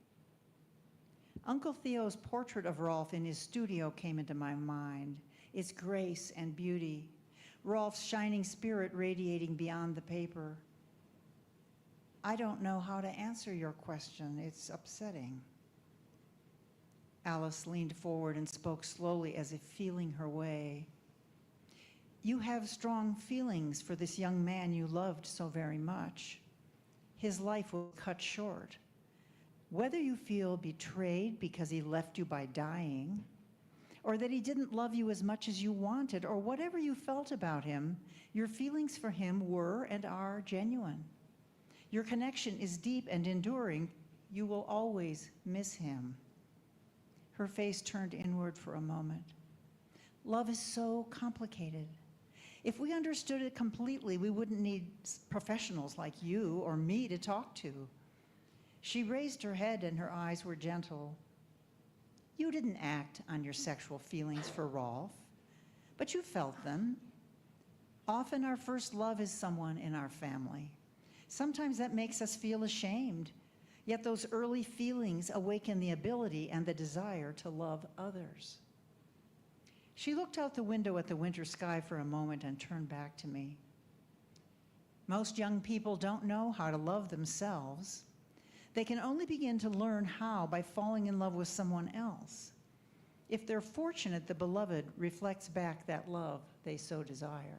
Uncle Theo's portrait of Rolf in his studio came into my mind, its grace and beauty, Rolf's shining spirit radiating beyond the paper. I don't know how to answer your question. It's upsetting. Alice leaned forward and spoke slowly as if feeling her way. You have strong feelings for this young man you loved so very much. His life was cut short. Whether you feel betrayed because he left you by dying, or that he didn't love you as much as you wanted, or whatever you felt about him, your feelings for him were and are genuine. Your connection is deep and enduring. You will always miss him. Her face turned inward for a moment. Love is so complicated. If we understood it completely, we wouldn't need professionals like you or me to talk to. She raised her head and her eyes were gentle. You didn't act on your sexual feelings for Rolf, but you felt them. Often our first love is someone in our family. Sometimes that makes us feel ashamed, yet those early feelings awaken the ability and the desire to love others. She looked out the window at the winter sky for a moment and turned back to me. Most young people don't know how to love themselves. They can only begin to learn how by falling in love with someone else. If they're fortunate, the beloved reflects back that love they so desire.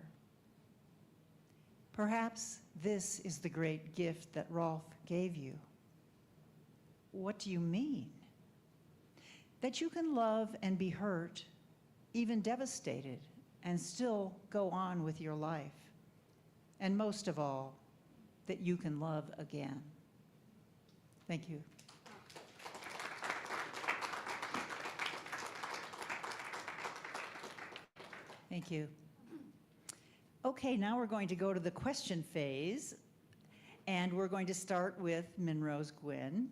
Perhaps this is the great gift that Rolf gave you. What do you mean? That you can love and be hurt, even devastated, and still go on with your life. And most of all, that you can love again. Thank you. Thank you. Okay, now we're going to go to the question phase, and we're going to start with Minrose Gwynn.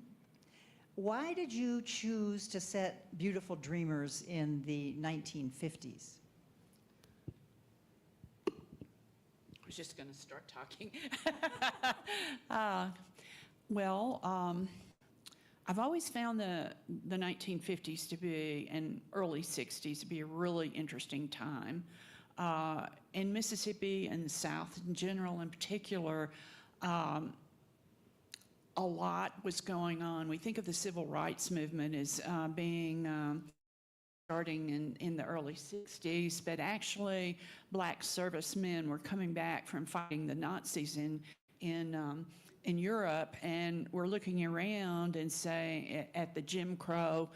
Why did you choose to set Beautiful Dreamers in the 1950s? I was just going to start talking. I've always found the 1950s to be, and early 60s to be a really interesting time. In Mississippi and the South in general, in particular, a lot was going on. We think of the civil rights movement as starting in the early 60s, but actually black servicemen were coming back from fighting the Nazis in Europe, and we're looking around and saying at the Jim Crow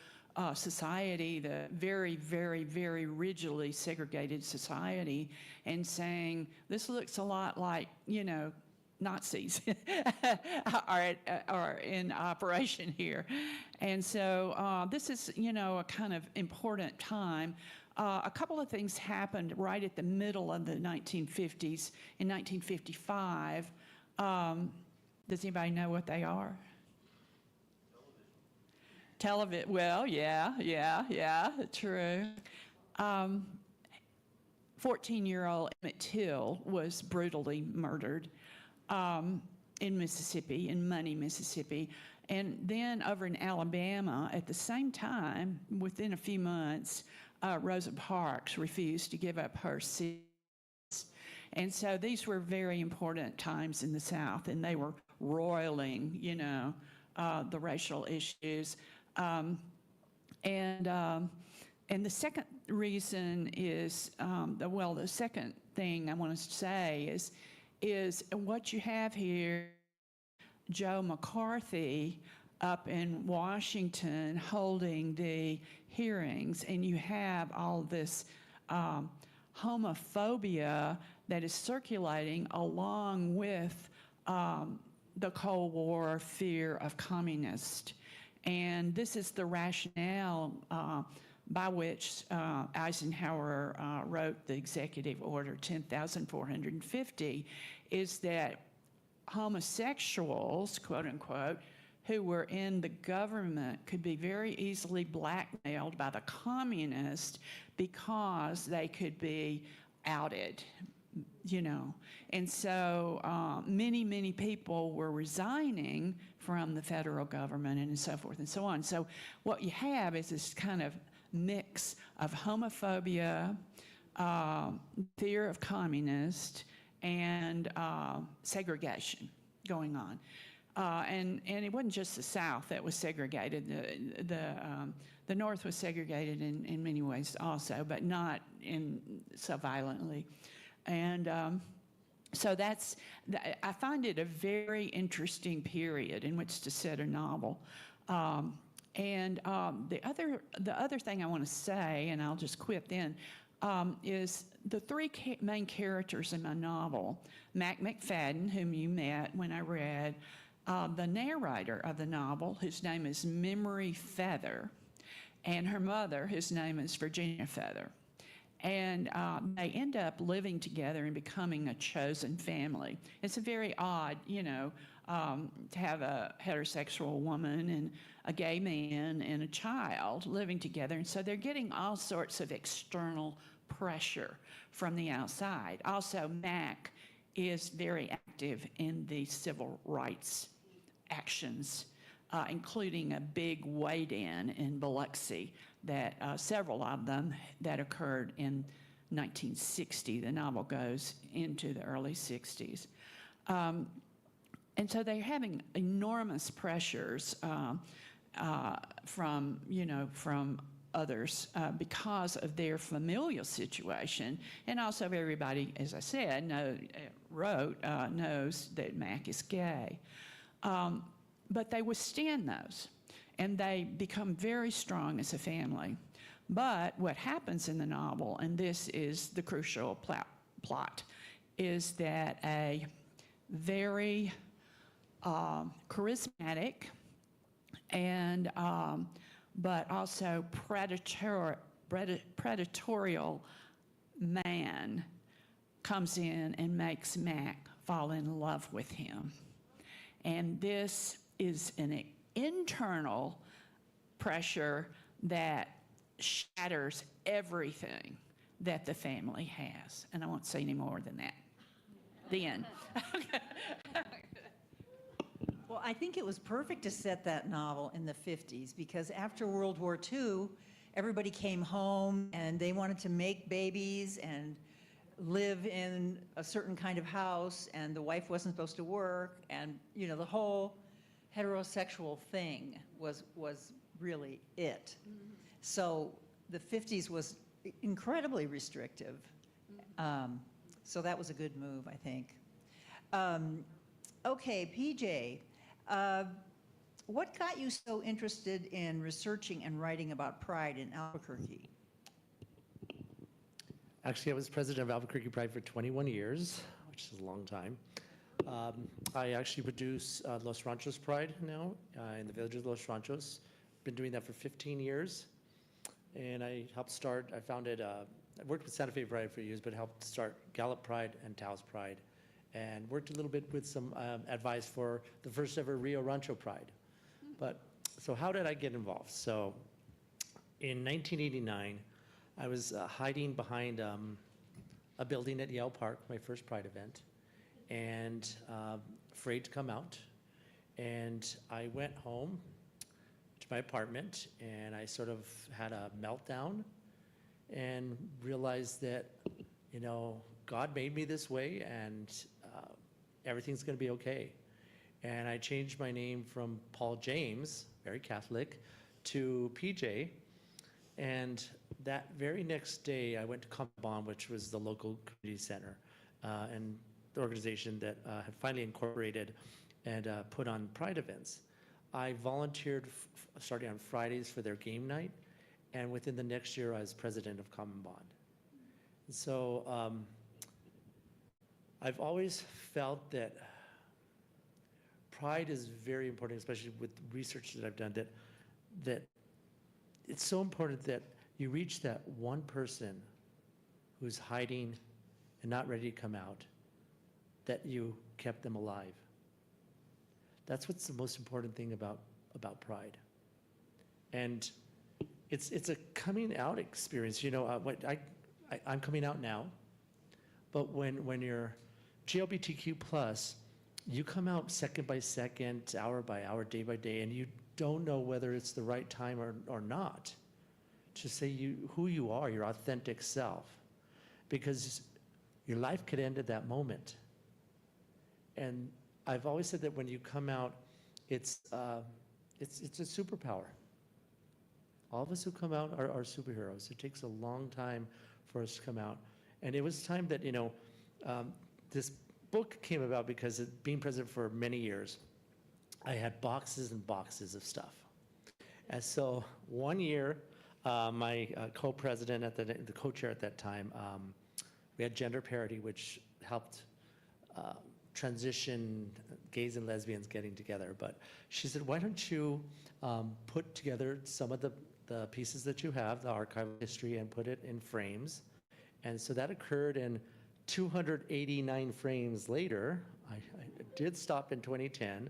society, the very, very, very rigidly segregated society, and saying, this looks a lot like, Nazis are in operation here. And so this is, a kind of important time. A couple of things happened right at the middle of the 1950s. In 1955, does anybody know what they are? Television. Well, yeah, true. 14-year-old Emmett Till was brutally murdered in Mississippi, in Money, Mississippi. And then over in Alabama, at the same time, within a few months, Rosa Parks refused to give up her seat. And so these were very important times in the South, and they were roiling, the racial issues. And the second reason is, the second thing I want to say is what you have here, Joe McCarthy up in Washington holding the hearings, and you have all this homophobia that is circulating along with the Cold War fear of communists. And this is the rationale by which Eisenhower wrote the executive order 10,450, is that homosexuals, quote unquote, who were in the government could be very easily blackmailed by the communists because they could be outed, you know. And so many people were resigning from the federal government and so forth and so on. So what you have is this kind of mix of homophobia, fear of communists, and segregation going on. And it wasn't just the South that was segregated. The North was segregated in many ways also, but not so violently. And so I find it a very interesting period in which to set a novel. And the other thing I want to say, and I'll just quit then, is the three main characters in my novel: Mac McFadden, whom you met when I read, the narrator of the novel, whose name is Memory Feather, and her mother, whose name is Virginia Feather. And they end up living together and becoming a chosen family. It's a very odd, you know, to have a heterosexual woman and a gay man and a child living together. And so they're getting all sorts of external pressure from the outside. Also, Mac is very active in the civil rights actions, including a big weigh-in in Biloxi, that several of them that occurred in 1960. The novel goes into the early 60s. And so they're having enormous pressures from others because of their familial situation. And also everybody, as I said, knows that Mac is gay. But they withstand those, and they become very strong as a family. But what happens in the novel, and this is the crucial plot, is that a very charismatic and but also predatorial man comes in and makes Mac fall in love with him. And this is an internal pressure that shatters everything that the family has. And I won't say any more than that. The end. Well, I think it was perfect to set that novel in the 50s, because after World War II, everybody came home and they wanted to make babies and live in a certain kind of house, and the wife wasn't supposed to work, and you know, the whole heterosexual thing was really it. So the 50s was incredibly restrictive. So that was a good move, I think. Okay, PJ, what got you so interested in researching and writing about Pride in Albuquerque? Actually, I was president of Albuquerque Pride for 21 years, which is a long time. I actually produce Los Ranchos Pride now in the village of Los Ranchos. Been doing that for 15 years. And I worked with Santa Fe Pride for years, but helped start Gallup Pride and Taos Pride. And worked a little bit with some advice for the first ever Rio Rancho Pride. So how did I get involved? So in 1989, I was hiding behind a building at Yale Park, my first Pride event, and afraid to come out. And I went home to my apartment, and I sort of had a meltdown and realized that, you know, God made me this way, and everything's going to be okay. And I changed my name from Paul James, very Catholic, to PJ. And that very next day, I went to Common Bond, which was the local community center, and the organization that had finally incorporated and put on Pride events. I volunteered starting on Fridays for their game night, and within the next year, I was president of Common Bond. And so I've always felt that Pride is very important, especially with research that I've done, that it's so important that you reach that one person who's hiding and not ready to come out, that you kept them alive. That's what's the most important thing about Pride. And it's a coming out experience. You know, I'm coming out now, but when you're GLBTQ plus, you come out second by second, hour by hour, day by day, and you don't know whether it's the right time or not to say who you are, your authentic self, because your life could end at that moment. And I've always said that when you come out, it's a superpower. All of us who come out are superheroes. It takes a long time for us to come out. And it was time that, this book came about because being president for many years, I had boxes and boxes of stuff. And so one year, my co-president the co-chair at that time, we had gender parity, which helped transition gays and lesbians getting together. But she said, why don't you put together some of the pieces that you have, the archival history, and put it in frames. And so that occurred, and 289 frames later, I did stop in 2010.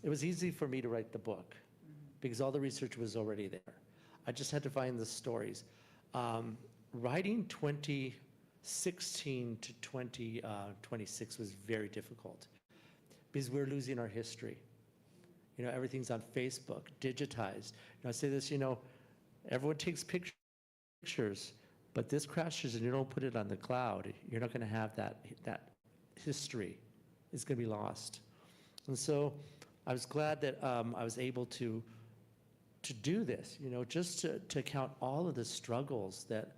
It was easy for me to write the book because all the research was already there. I just had to find the stories. Writing 2016 to 2026 was very difficult because we're losing our history. Everything's on Facebook, digitized. I say this, everyone takes pictures, but this crashes and you don't put it on the cloud. You're not gonna have that history. It's gonna be lost. And so I was glad that I was able to do this, just to count all of the struggles that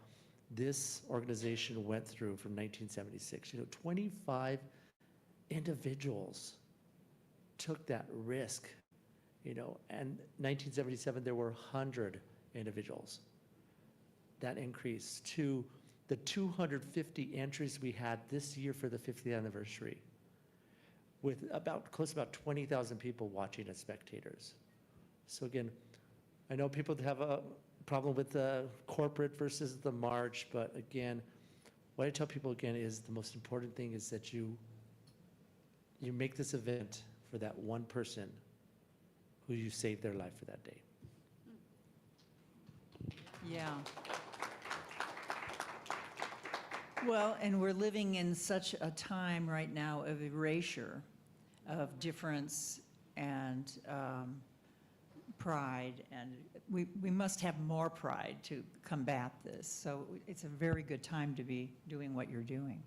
this organization went through from 1976. 25 individuals took that risk, and 1977 there were 100 individuals. That increased to the 250 entries we had this year for the 50th anniversary, with close to about 20,000 people watching as spectators. So again, I know people have a problem with the corporate versus the march, but again, what I tell people again is the most important thing is that you make this event for that one person who you saved their life for that day. Yeah. Well, and we're living in such a time right now of erasure, of difference and pride, and we must have more pride to combat this. So it's a very good time to be doing what you're doing.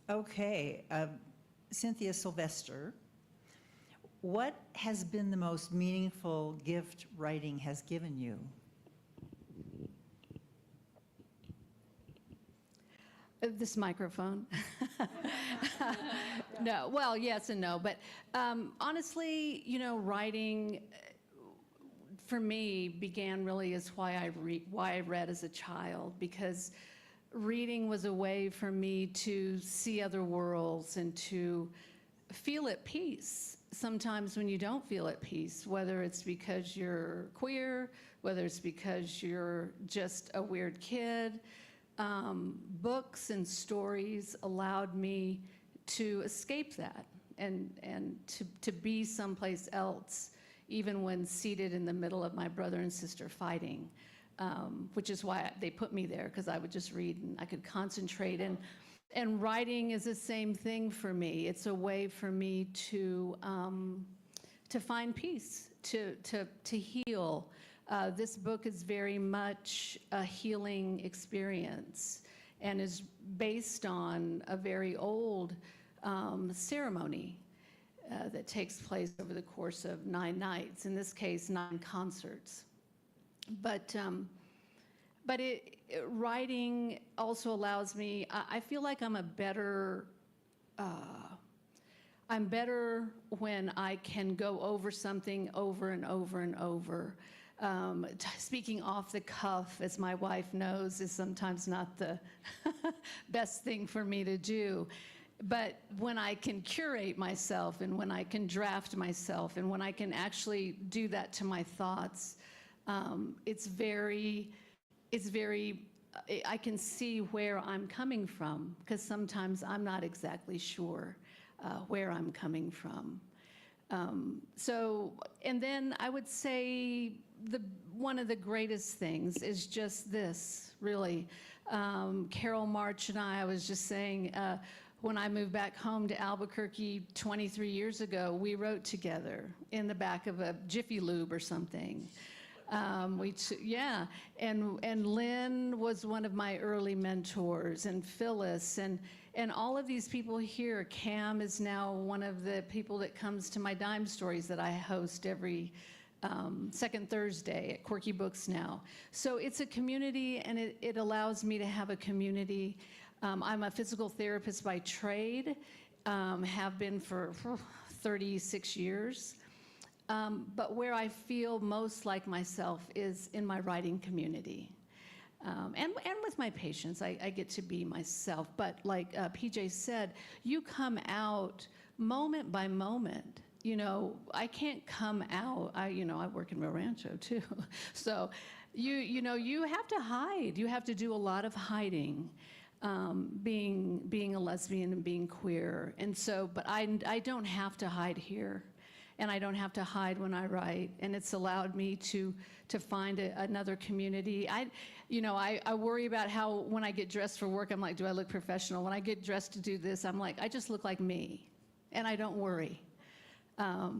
Okay, Cynthia Sylvester, what has been the most meaningful gift writing has given you? This microphone. No, well, yes and no, but honestly, writing for me began really as why I read as a child, because reading was a way for me to see other worlds and to feel at peace. Sometimes when you don't feel at peace, whether it's because you're queer, whether it's because you're just a weird kid, books and stories allowed me to escape that and to be someplace else, even when seated in the middle of my brother and sister fighting, which is why they put me there, because I would just read and I could concentrate. And writing is the same thing for me. It's a way for me to find peace, to heal. This book is very much a healing experience and is based on a very old ceremony that takes place over the course of 9 nights, in this case 9 concerts. But writing also allows me, I feel like I'm better when I can go over something over and over and over. Speaking off the cuff, as my wife knows, is sometimes not the best thing for me to do. But when I can curate myself and when I can draft myself and when I can actually do that to my thoughts, It's very, I can see where I'm coming from, because sometimes I'm not exactly sure where I'm coming from. And then I would say one of the greatest things is just this, really. Carol March and I was just saying, when I moved back home to Albuquerque 23 years ago, we wrote together in the back of a Jiffy Lube or something. Yeah, and Lynn was one of my early mentors, and Phyllis, and all of these people here. Cam is now one of the people that comes to my Dime Stories that I host every second Thursday at Quirky Books now. So it's a community, and it allows me to have a community. I'm a physical therapist by trade, have been for 36 years. But where I feel most like myself is in my writing community. And with my patients, I get to be myself. But like PJ said, you come out moment by moment. You know, I can't come out. I work in Rio Rancho too. So you have to hide. You have to do a lot of hiding. Being a lesbian and being queer. And so, but I don't have to hide here. And I don't have to hide when I write, and it's allowed me to find another community. I worry about how when I get dressed for work, I'm like, do I look professional? When I get dressed to do this, I'm like, I just look like me, and I don't worry.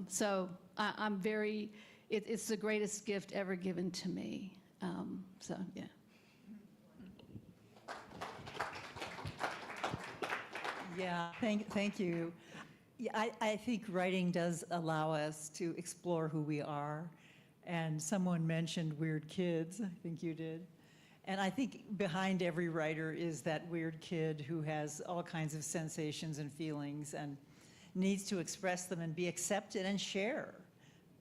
So I'm very, it's the greatest gift ever given to me. So yeah. Yeah, thank you. Yeah, I think writing does allow us to explore who we are. And someone mentioned weird kids, I think you did. And I think behind every writer is that weird kid who has all kinds of sensations and feelings and needs to express them and be accepted and share.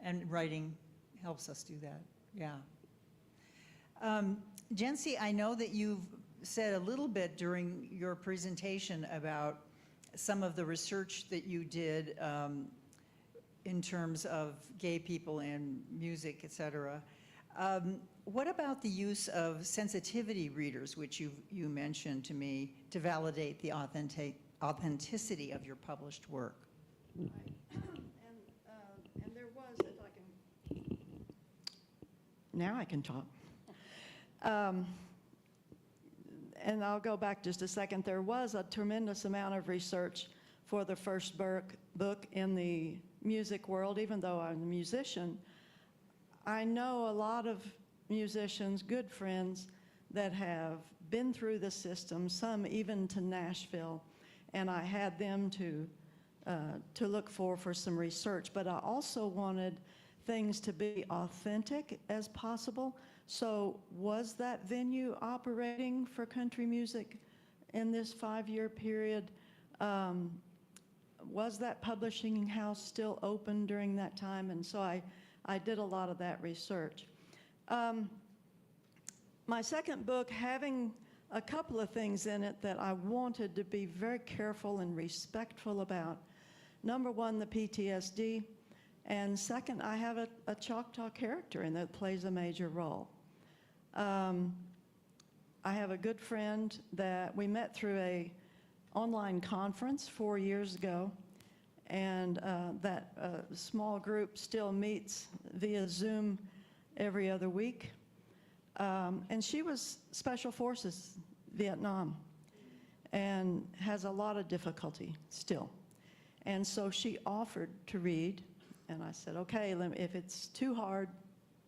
And writing helps us do that, yeah. Jency, I know that you've said a little bit during your presentation about some of the research that you did in terms of gay people and music, et cetera. What about the use of sensitivity readers, which you mentioned to me, to validate the authenticity of your published work? Right. And there was, if I can, now I can talk. And I'll go back just a second. There was a tremendous amount of research for the first book in the music world. Even though I'm a musician, I know a lot of musicians, good friends, that have been through the system, some even to Nashville, and I had them to look for some research. But I also wanted things to be authentic as possible. So was that venue operating for country music in this 5-year period? Was that publishing house still open during that time? And so I did a lot of that research. My second book, having a couple of things in it that I wanted to be very careful and respectful about. Number one, the PTSD. And second, I have a Choctaw character in that plays a major role. I have a good friend that we met through a online conference 4 years ago, and that small group still meets via Zoom every other week. And she was Special Forces, Vietnam, and has a lot of difficulty still. And so she offered to read, and I said, okay, if it's too hard,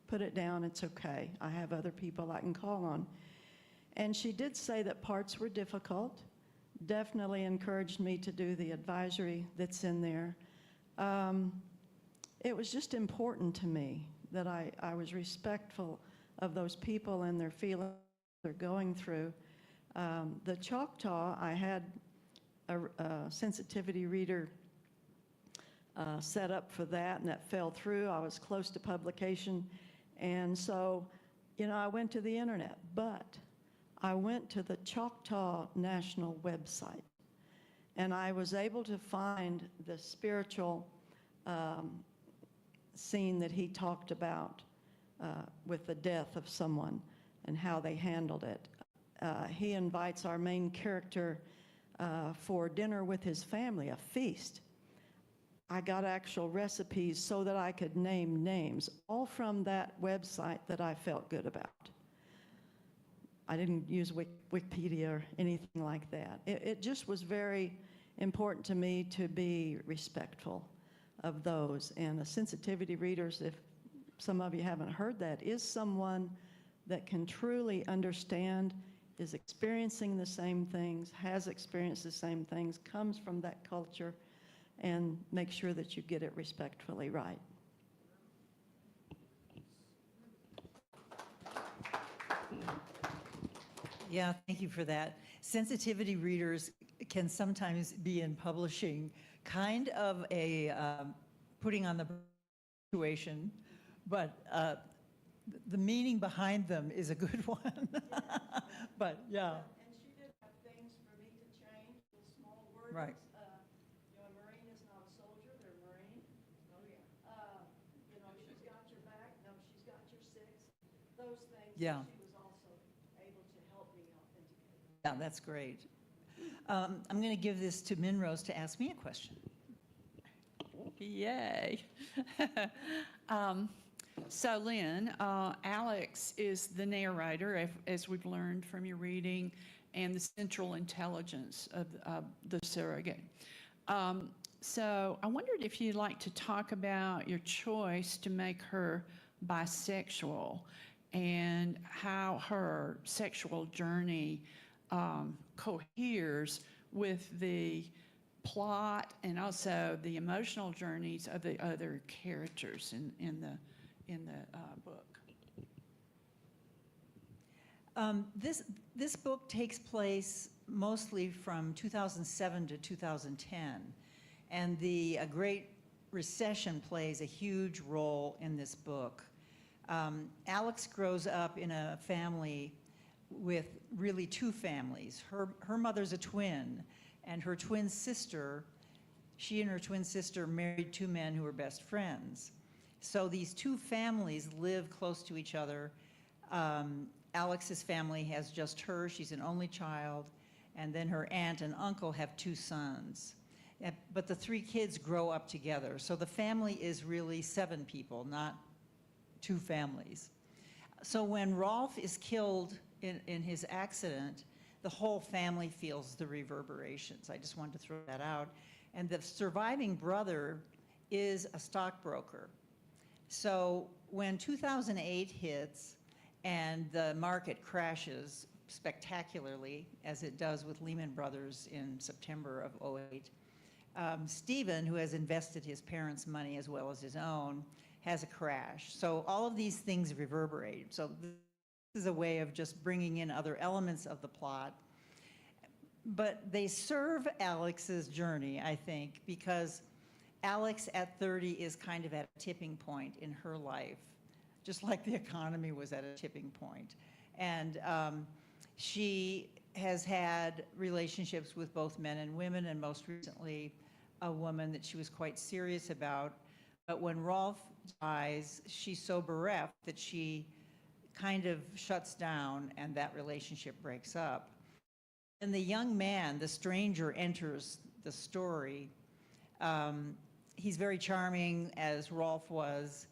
put it down, it's okay. I have other people I can call on. And she did say that parts were difficult, definitely encouraged me to do the advisory that's in there. It was just important to me that I was respectful of those people and their feelings they're going through. The Choctaw, I had a sensitivity reader set up for that, and that fell through. I was close to publication. And so, I went to the internet, but I went to the Choctaw National website, and I was able to find the spiritual scene that he talked about with the death of someone and how they handled it. He invites our main character for dinner with his family, a feast. I got actual recipes so that I could name names, all from that website that I felt good about. I didn't use Wikipedia or anything like that. It just was very important to me to be respectful of those. And a sensitivity readers, if some of you haven't heard that, is someone that can truly understand, is experiencing the same things, has experienced the same things, comes from that culture, and make sure that you get it respectfully right. Yeah, thank you for that. Sensitivity readers can sometimes be in publishing kind of a putting on the situation, but the meaning behind them is a good one. But yeah. And she did have things for me to change in small words. Right. A Marine is not a soldier, they're Marine. Oh, yeah. She's got your back, no, she's got your six. Those things. Yeah. She was also able to help me authenticate. Yeah, that's great. I'm going to give this to Minrose to ask me a question. Yay. So Lynn, Alex is the narrator, as we've learned from your reading, and the central intelligence of the surrogate. So I wondered if you'd like to talk about your choice to make her bisexual and how her sexual journey coheres with the plot and also the emotional journeys of the other characters in the book. This book takes place mostly from 2007 to 2010, and the Great Recession plays a huge role in this book. Alex grows up in a family with really two families. Her mother's a twin, and her twin sister, she and her twin sister married two men who were best friends. So these two families live close to each other. Alex's family has just her, she's an only child, and then her aunt and uncle have two sons. But the three kids grow up together. So the family is really 7 people, not 2 families. So when Rolf is killed in his accident, the whole family feels the reverberations. I just wanted to throw that out. And the surviving brother is a stockbroker. So when 2008 hits and the market crashes spectacularly, as it does with Lehman Brothers in September of 2008, Stephen, who has invested his parents' money as well as his own, has a crash. So all of these things reverberate. So this is a way of just bringing in other elements of the plot. But they serve Alex's journey, I think, because Alex at 30 is kind of at a tipping point in her life, just like the economy was at a tipping point. And she has had relationships with both men and women, and most recently a woman that she was quite serious about. But when Rolf dies, she's so bereft that she kind of shuts down and that relationship breaks up. And the young man, the stranger, enters the story. He's very charming, as Rolf was,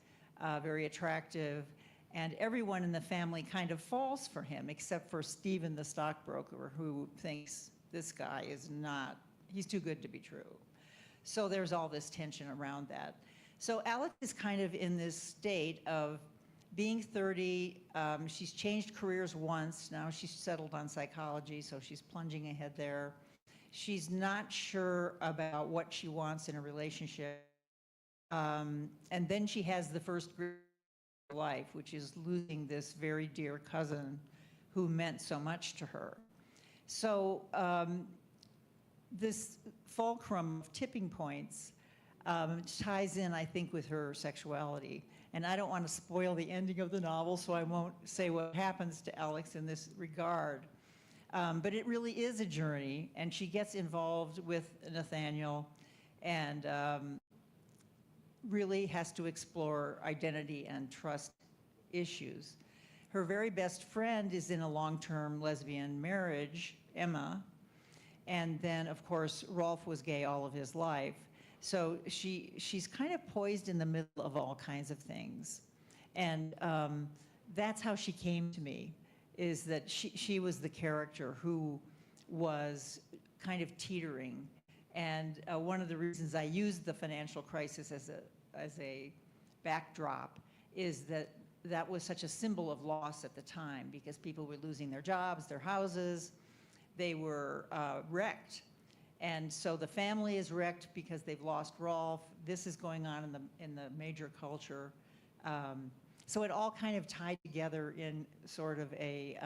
very attractive, and everyone in the family kind of falls for him, except for Stephen, the stockbroker, who thinks this guy is not, he's too good to be true. So there's all this tension around that. So Alex is kind of in this state of being 30, she's changed careers once, now she's settled on psychology, so she's plunging ahead there. She's not sure about what she wants in a relationship. And then she has the first grief of her life, which is losing this very dear cousin who meant so much to her. So this fulcrum of tipping points ties in, I think, with her sexuality. And I don't want to spoil the ending of the novel, so I won't say what happens to Alex in this regard. But it really is a journey, and she gets involved with Nathaniel and really has to explore identity and trust issues. Her very best friend is in a long-term lesbian marriage, Emma, and then, of course, Rolf was gay all of his life. So she's kind of poised in the middle of all kinds of things. And that's how she came to me, is that she was the character who was kind of teetering. And one of the reasons I used the financial crisis as a backdrop is that that was such a symbol of loss at the time, because people were losing their jobs, their houses, they were wrecked. And so the family is wrecked because they've lost Rolf. This is going on in the major culture. So it all kind of tied together in sort of a,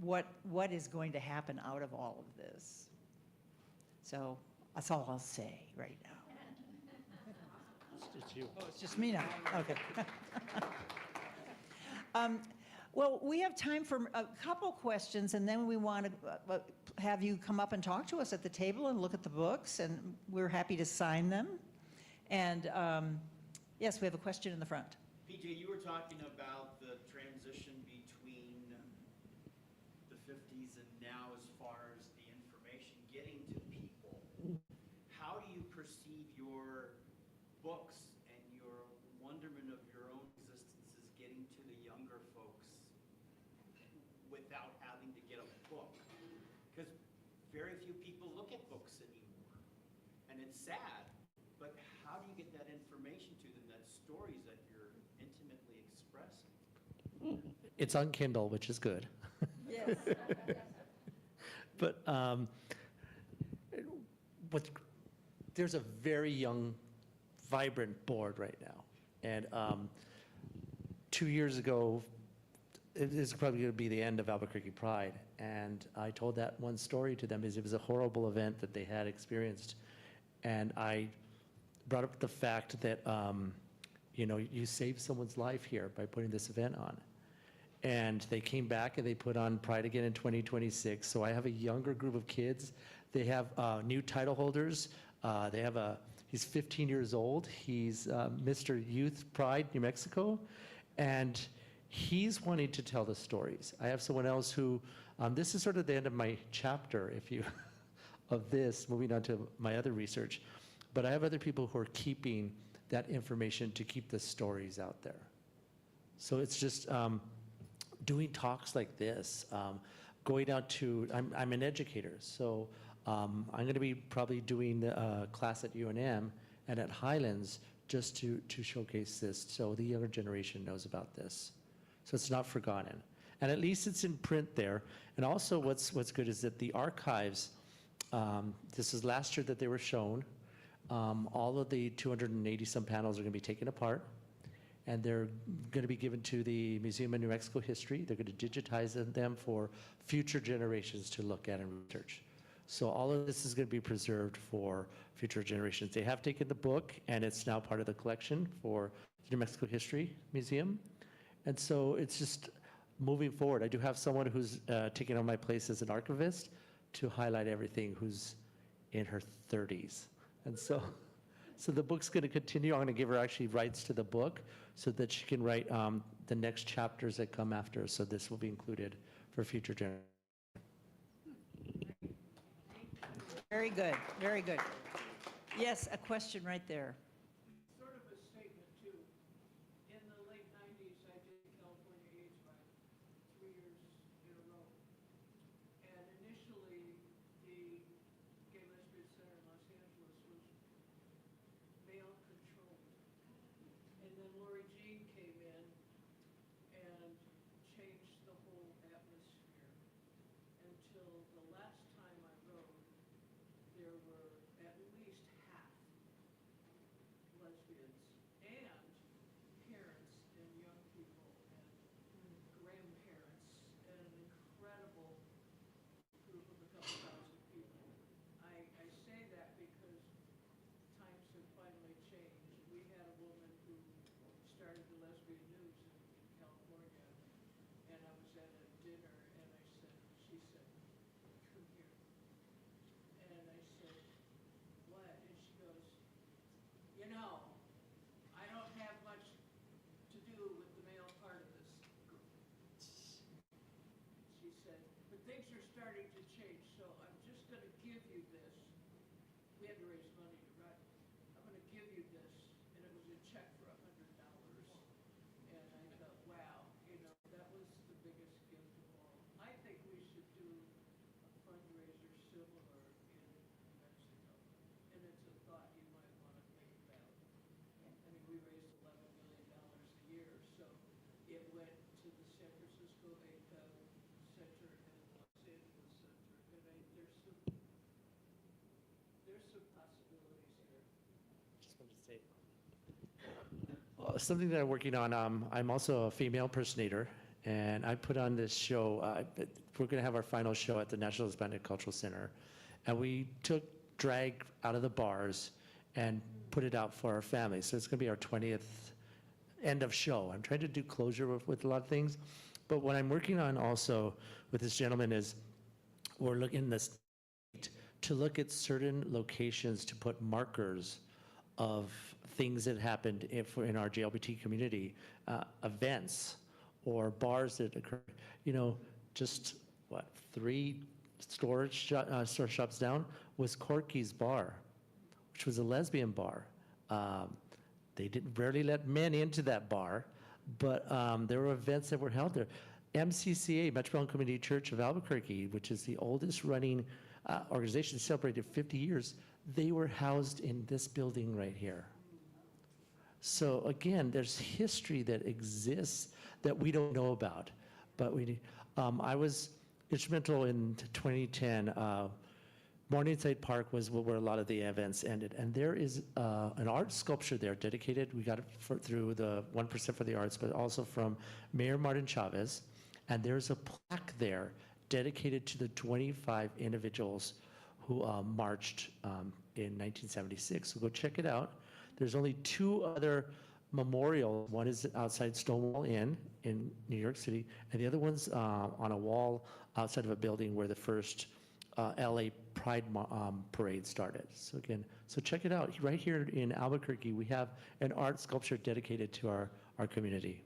what is going to happen out of all of this? So that's all I'll say right now. It's you. Oh, it's just me now, okay. Well, we have time for a couple questions, and then we want to have you come up and talk to us at the table and look at the books, and we're happy to sign them. And yes, we have a question in the front. PJ, you were talking about the transition between the 50s and now as far as the information getting to people. How do you perceive your books and your wonderment of your own existences getting to the younger folks without having to get a book? Because very few people look at books anymore. And it's sad, but how do you get that information to them, that stories that you're intimately expressing? It's on Kindle, which is good. Yes. But there's a very young, vibrant board right now. And 2 years ago, it is probably going to be the end of Albuquerque Pride. And I told that one story to them, because it was a horrible event that they had experienced. And I brought up the fact that, you saved someone's life here by putting this event on. And they came back and they put on Pride again in 2026. So I have a younger group of kids. They have new title holders. He's 15 years old. He's Mr. Youth Pride, New Mexico. And he's wanting to tell the stories. I have someone else who, this is sort of the end of my chapter, of this, moving on to my other research. But I have other people who are keeping that information to keep the stories out there. So it's just doing talks like this, going out to, I'm an educator, so I'm going to be probably doing a class at UNM and at Highlands just to showcase this so the younger generation knows about this. So it's not forgotten. And at least it's in print there. And also what's good is that the archives, this is last year that they were shown, all of the 280 some panels are going to be taken apart, and they're going to be given to the Museum of New Mexico History. They're going to digitize them for future generations to look at and research. So all of this is going to be preserved for future generations. They have taken the book, and it's now part of the collection for the New Mexico History Museum. And so it's just moving forward. I do have someone who's taking on my place as an archivist to highlight everything, who's in her 30s. And so the book's going to continue. I'm going to give her actually rights to the book so that she can write the next chapters that come after. So this will be included for future generations. Very good, very good. Yes, a question right there. Sort of a statement too. In the late 90s, I did California AIDS Pride 3 years in a row. And initially, the Gay Lesbian Center in Los Angeles was male controlled. And then Lori Jean came in and changed the whole atmosphere. Until the last time I rode, there were at least half lesbians and parents and young people and grandparents and an incredible group of a couple thousand people. I say that because times have finally changed. We had a woman who started the Lesbian News in California, and I was at a dinner and she said, come here. And I said, what? And she goes, I don't have much to do with things are starting to change, so I'm just going to give you this. We had to raise money to write. I'm going to give you this, and it was a check for $100. And I thought, wow, that was the biggest gift of all. I think we should do a fundraiser similar in Mexico, and it's a thought you might want to think about. I mean, we raised $11 million a year, so it went to the San Francisco ACO Center and Los Angeles Center, and there's some possibilities here. Just wanted to say. Something that I'm working on, I'm also a female impersonator, and I put on this show. We're going to have our final show at the National Hispanic Cultural Center, and we took drag out of the bars and put it out for our families. So it's going to be our 20th end of show. I'm trying to do closure with a lot of things, but what I'm working on also with this gentleman is we're looking to look at certain locations to put markers of things that happened in our JLBT community, events or bars that occurred. Just 3 store shops down was Corky's Bar, which was a lesbian bar. They didn't rarely let men into that bar, but there were events that were held there. MCCA, Metropolitan Community Church of Albuquerque, which is the oldest running organization, celebrated 50 years. They were housed in this building right here. So again, there's history that exists that we don't know about, but I was instrumental in 2010. Morningside Park was where a lot of the events ended, and there is an art sculpture there dedicated. We got it through the 1% for the Arts, but also from Mayor Martin Chavez, and there's a plaque there dedicated to the 25 individuals who marched in 1976. So go check it out. There's only 2 other memorials. One is outside Stonewall Inn in New York City, and the other one's on a wall outside of a building where the first LA Pride Parade started. So again, check it out. Right here in Albuquerque, we have an art sculpture dedicated to our community.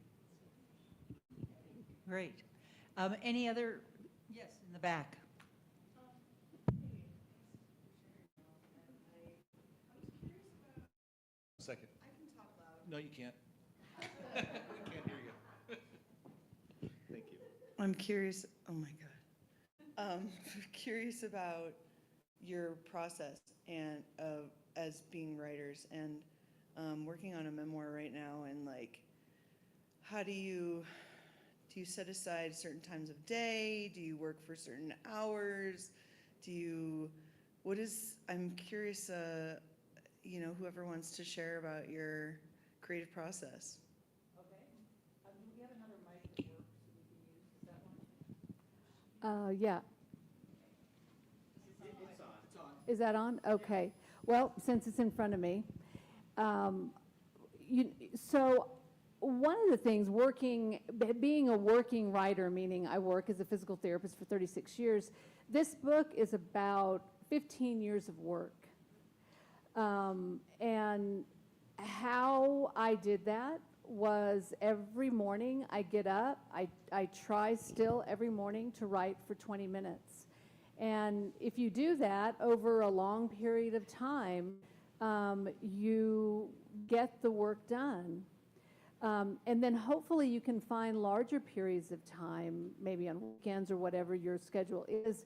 Great. Any other? Yes, in the back. Second. I can talk loud. No, you can't. We can't hear you. Thank you. I'm curious, oh my God. Curious about your process and as being writers and working on a memoir right now, and how do you set aside certain times of day? Do you work for certain hours? I'm curious, whoever wants to share about your creative process. Okay. Do we have another mic that works that we can use? Is that one? Yeah. It's on. Is that on? Okay. Well, since it's in front of me. So one of the things, being a working writer, meaning I work as a physical therapist for 36 years, this book is about 15 years of work. And how I did that was every morning I get up, I try still every morning to write for 20 minutes. And if you do that over a long period of time, you get the work done. And then hopefully you can find larger periods of time, maybe on weekends or whatever your schedule is.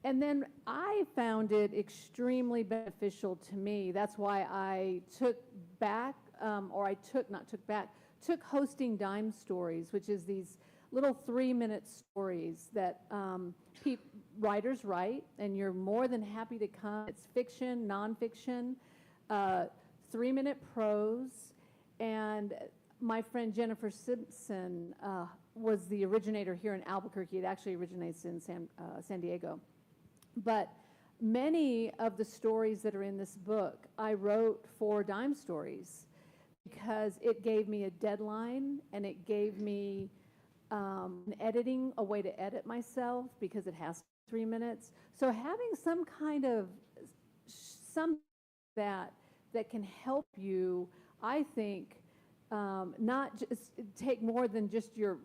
And then I found it extremely beneficial to me. That's why I took hosting Dime Stories, which is these little 3-minute stories that writers write, and you're more than happy to come. It's fiction, nonfiction, 3-minute prose, and my friend Jennifer Simpson was the originator here in Albuquerque. It actually originates in San Diego. But many of the stories that are in this book, I wrote for Dime Stories because it gave me a deadline, and it gave me a way to edit myself because it has 3 minutes. So having some kind of that can help you, I think, not just take more than just your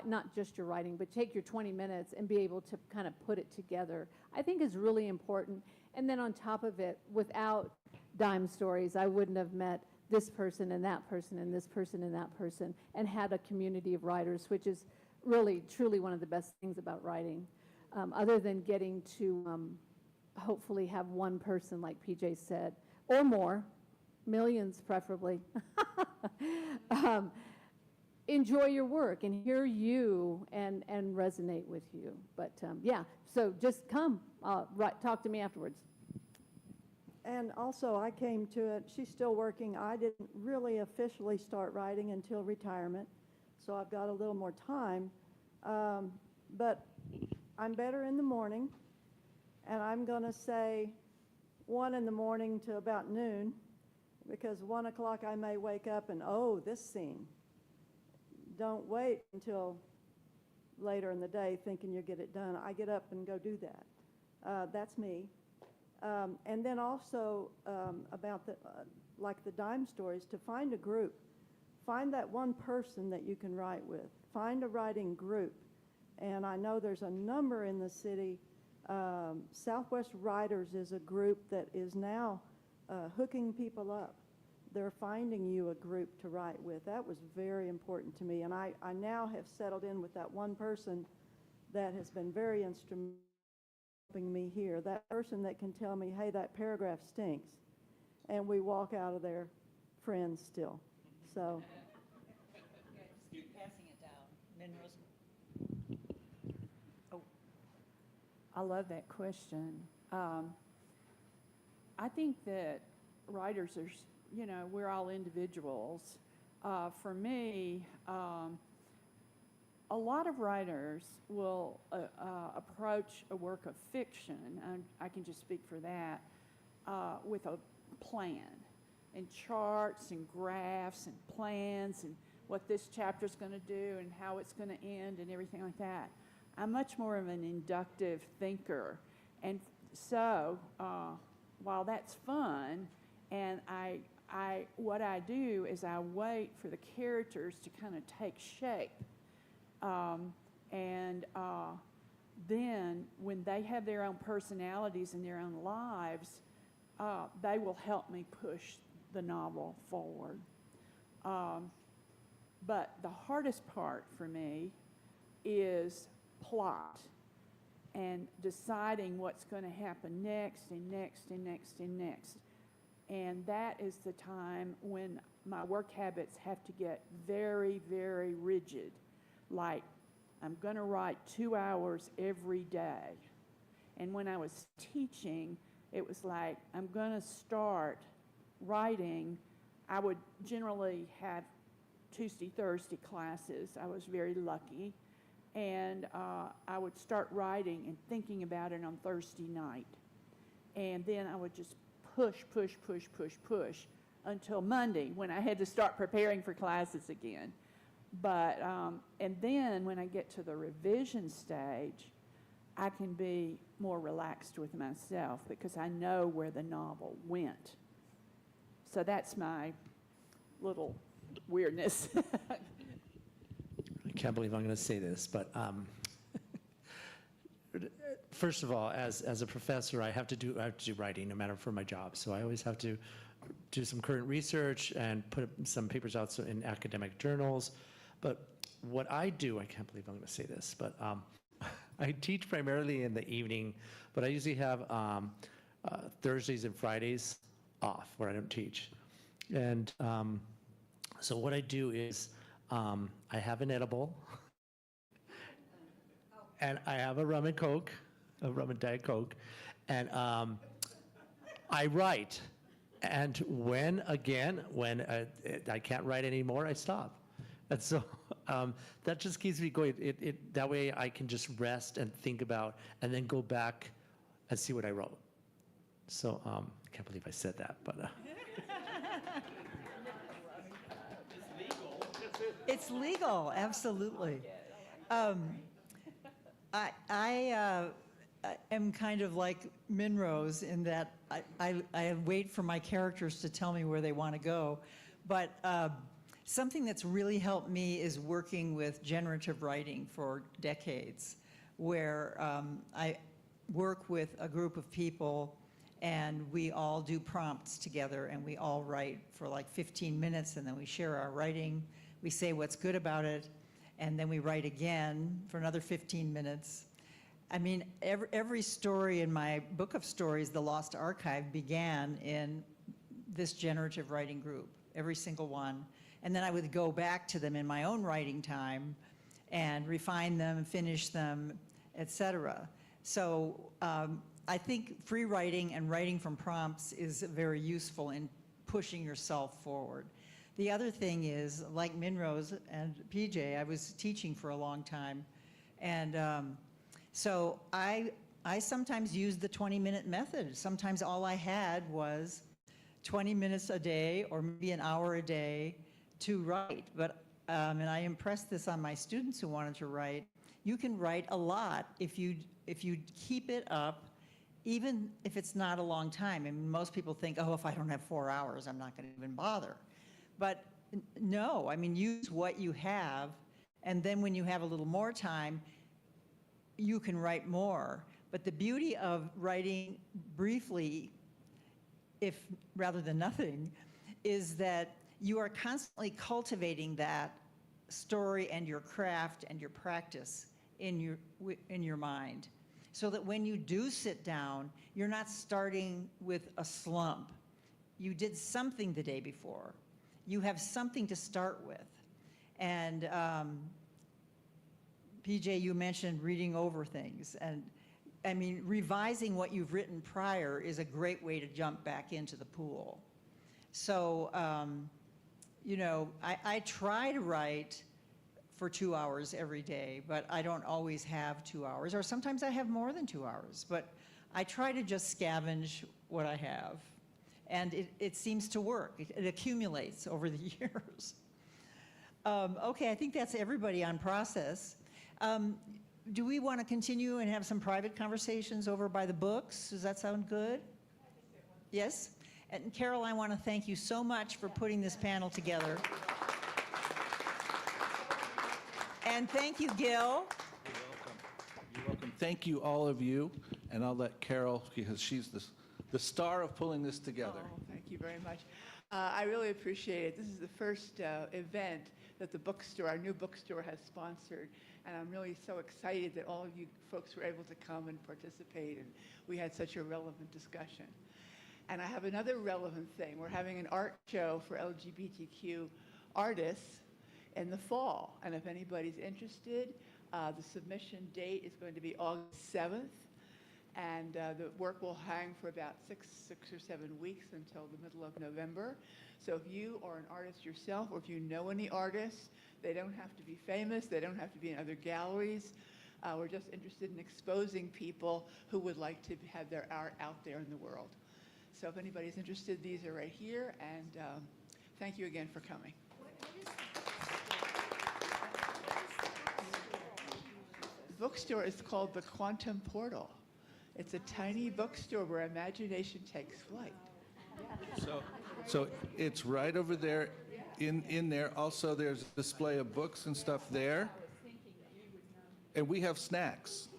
not just your writing, but take your 20 minutes and be able to kind of put it together, I think is really important. And then on top of it, without dime stories, I wouldn't have met this person and that person and this person and that person and had a community of writers, which is really, truly one of the best things about writing, other than getting to hopefully have one person, like PJ said, or more, millions preferably, enjoy your work and hear you and resonate with you. But yeah, so just come, talk to me afterwards. And also, I came to it, she's still working. I didn't really officially start writing until retirement, so I've got a little more time. But I'm better in the morning, and I'm going to say 1 in the morning to about noon, because 1 o'clock I may wake up and, oh, this scene. Don't wait until later in the day thinking you'll get it done. I get up and go do that. That's me. And then also about the, like the dime stories, to find a group. Find that one person that you can write with. Find a writing group. And I know there's a number in the city. Southwest Writers is a group that is now hooking people up. They're finding you a group to write with. That was very important to me. And I now have settled in with that one person that has been very instrumental in helping me here. That person that can tell me, hey, that paragraph stinks. And we walk out of there friends still. So. Just keep passing it down. Minrose. I love that question. I think that writers are, you know, we're all individuals. For me, a lot of writers will approach a work of fiction, and I can just speak for that, with a plan and charts and graphs and plans and what this chapter's going to do and how it's going to end and everything like that. I'm much more of an inductive thinker. And so while that's fun, and what I do is I wait for the characters to kind of take shape. Then when they have their own personalities and their own lives, they will help me push the novel forward. But the hardest part for me is plot and deciding what's going to happen next and next and next and next. And that is the time when my work habits have to get very, very rigid. Like, I'm going to write 2 hours every day. And when I was teaching, it was like, I'm going to start writing. I would generally have Tuesday, Thursday classes. I was very lucky. And I would start writing and thinking about it on Thursday night. And then I would just push until Monday when I had to start preparing for classes again. But, and then when I get to the revision stage, I can be more relaxed with myself because I know where the novel went. So that's my little weirdness. I can't believe I'm going to say this, but first of all, as a professor, I have to do writing no matter for my job. So I always have to do some current research and put some papers out in academic journals. But what I do, I can't believe I'm going to say this, but I teach primarily in the evening, but I usually have Thursdays and Fridays off where I don't teach. And so what I do is I have an edible, and I have a rum and Coke, a rum and Diet Coke, and I write. And when I can't write anymore, I stop. And so that just keeps me going. That way I can just rest and think about, and then go back and see what I wrote. So I can't believe I said that, but. It's legal, absolutely. I am kind of like Minrose in that I wait for my characters to tell me where they want to go. But Something that's really helped me is working with generative writing for decades, where I work with a group of people and we all do prompts together and we all write for like 15 minutes and then we share our writing. We say what's good about it and then we write again for another 15 minutes. I mean, every story in my book of stories, The Lost Archive, began in this generative writing group, every single one. And then I would go back to them in my own writing time and refine them, finish them, et cetera. So I think free writing and writing from prompts is very useful in pushing yourself forward. The other thing is, like Minrose and PJ, I was teaching for a long time. And so I sometimes used the 20-minute method. Sometimes all I had was 20 minutes a day or maybe an hour a day to write. But, and I impressed this on my students who wanted to write, you can write a lot if you keep it up, even if it's not a long time. I mean, most people think, oh, if I don't have 4 hours, I'm not going to even bother. But no, I mean, use what you have, and then when you have a little more time, you can write more. But the beauty of writing briefly, if rather than nothing, is that you are constantly cultivating that story and your craft and your practice in your mind, so that when you do sit down, you're not starting with a slump. You did something the day before. You have something to start with. And PJ, you mentioned reading over things. And I mean, revising what you've written prior is a great way to jump back into the pool. So, you know, I try to write for 2 hours every day, but I don't always have 2 hours, or sometimes I have more than 2 hours, but I try to just scavenge what I have. And it seems to work. It accumulates over the years. Okay, I think that's everybody on process. Do we want to continue and have some private conversations over by the books? Does that sound good? Yes? And Carol, I want to thank you so much for putting this panel together. And thank you, Gil. You're welcome. You're welcome. Thank you, all of you. And I'll let Carol, because she's the star of pulling this together. Oh, thank you very much. I really appreciate it. This is the first event that the bookstore, our new bookstore, has sponsored. And I'm really so excited that all of you folks were able to come and participate. And we had such a relevant discussion. And I have another relevant thing. We're having an art show for LGBTQ artists in the fall. And if anybody's interested, the submission date is going to be August 7th. And the work will hang for about six or 7 weeks until the middle of November. So if you are an artist yourself, or if you know any artists, they don't have to be famous, they don't have to be in other galleries. We're just interested in exposing people who would like to have their art out there in the world. So if anybody's interested, these are right here, and thank you again for coming. The bookstore is called the Quantum Portal. It's a tiny bookstore where imagination takes flight. So it's right over there in there. Also, there's a display of books and stuff there. And we have snacks.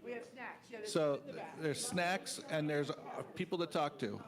We have snacks. Yeah, So there's snacks and there's people to talk to.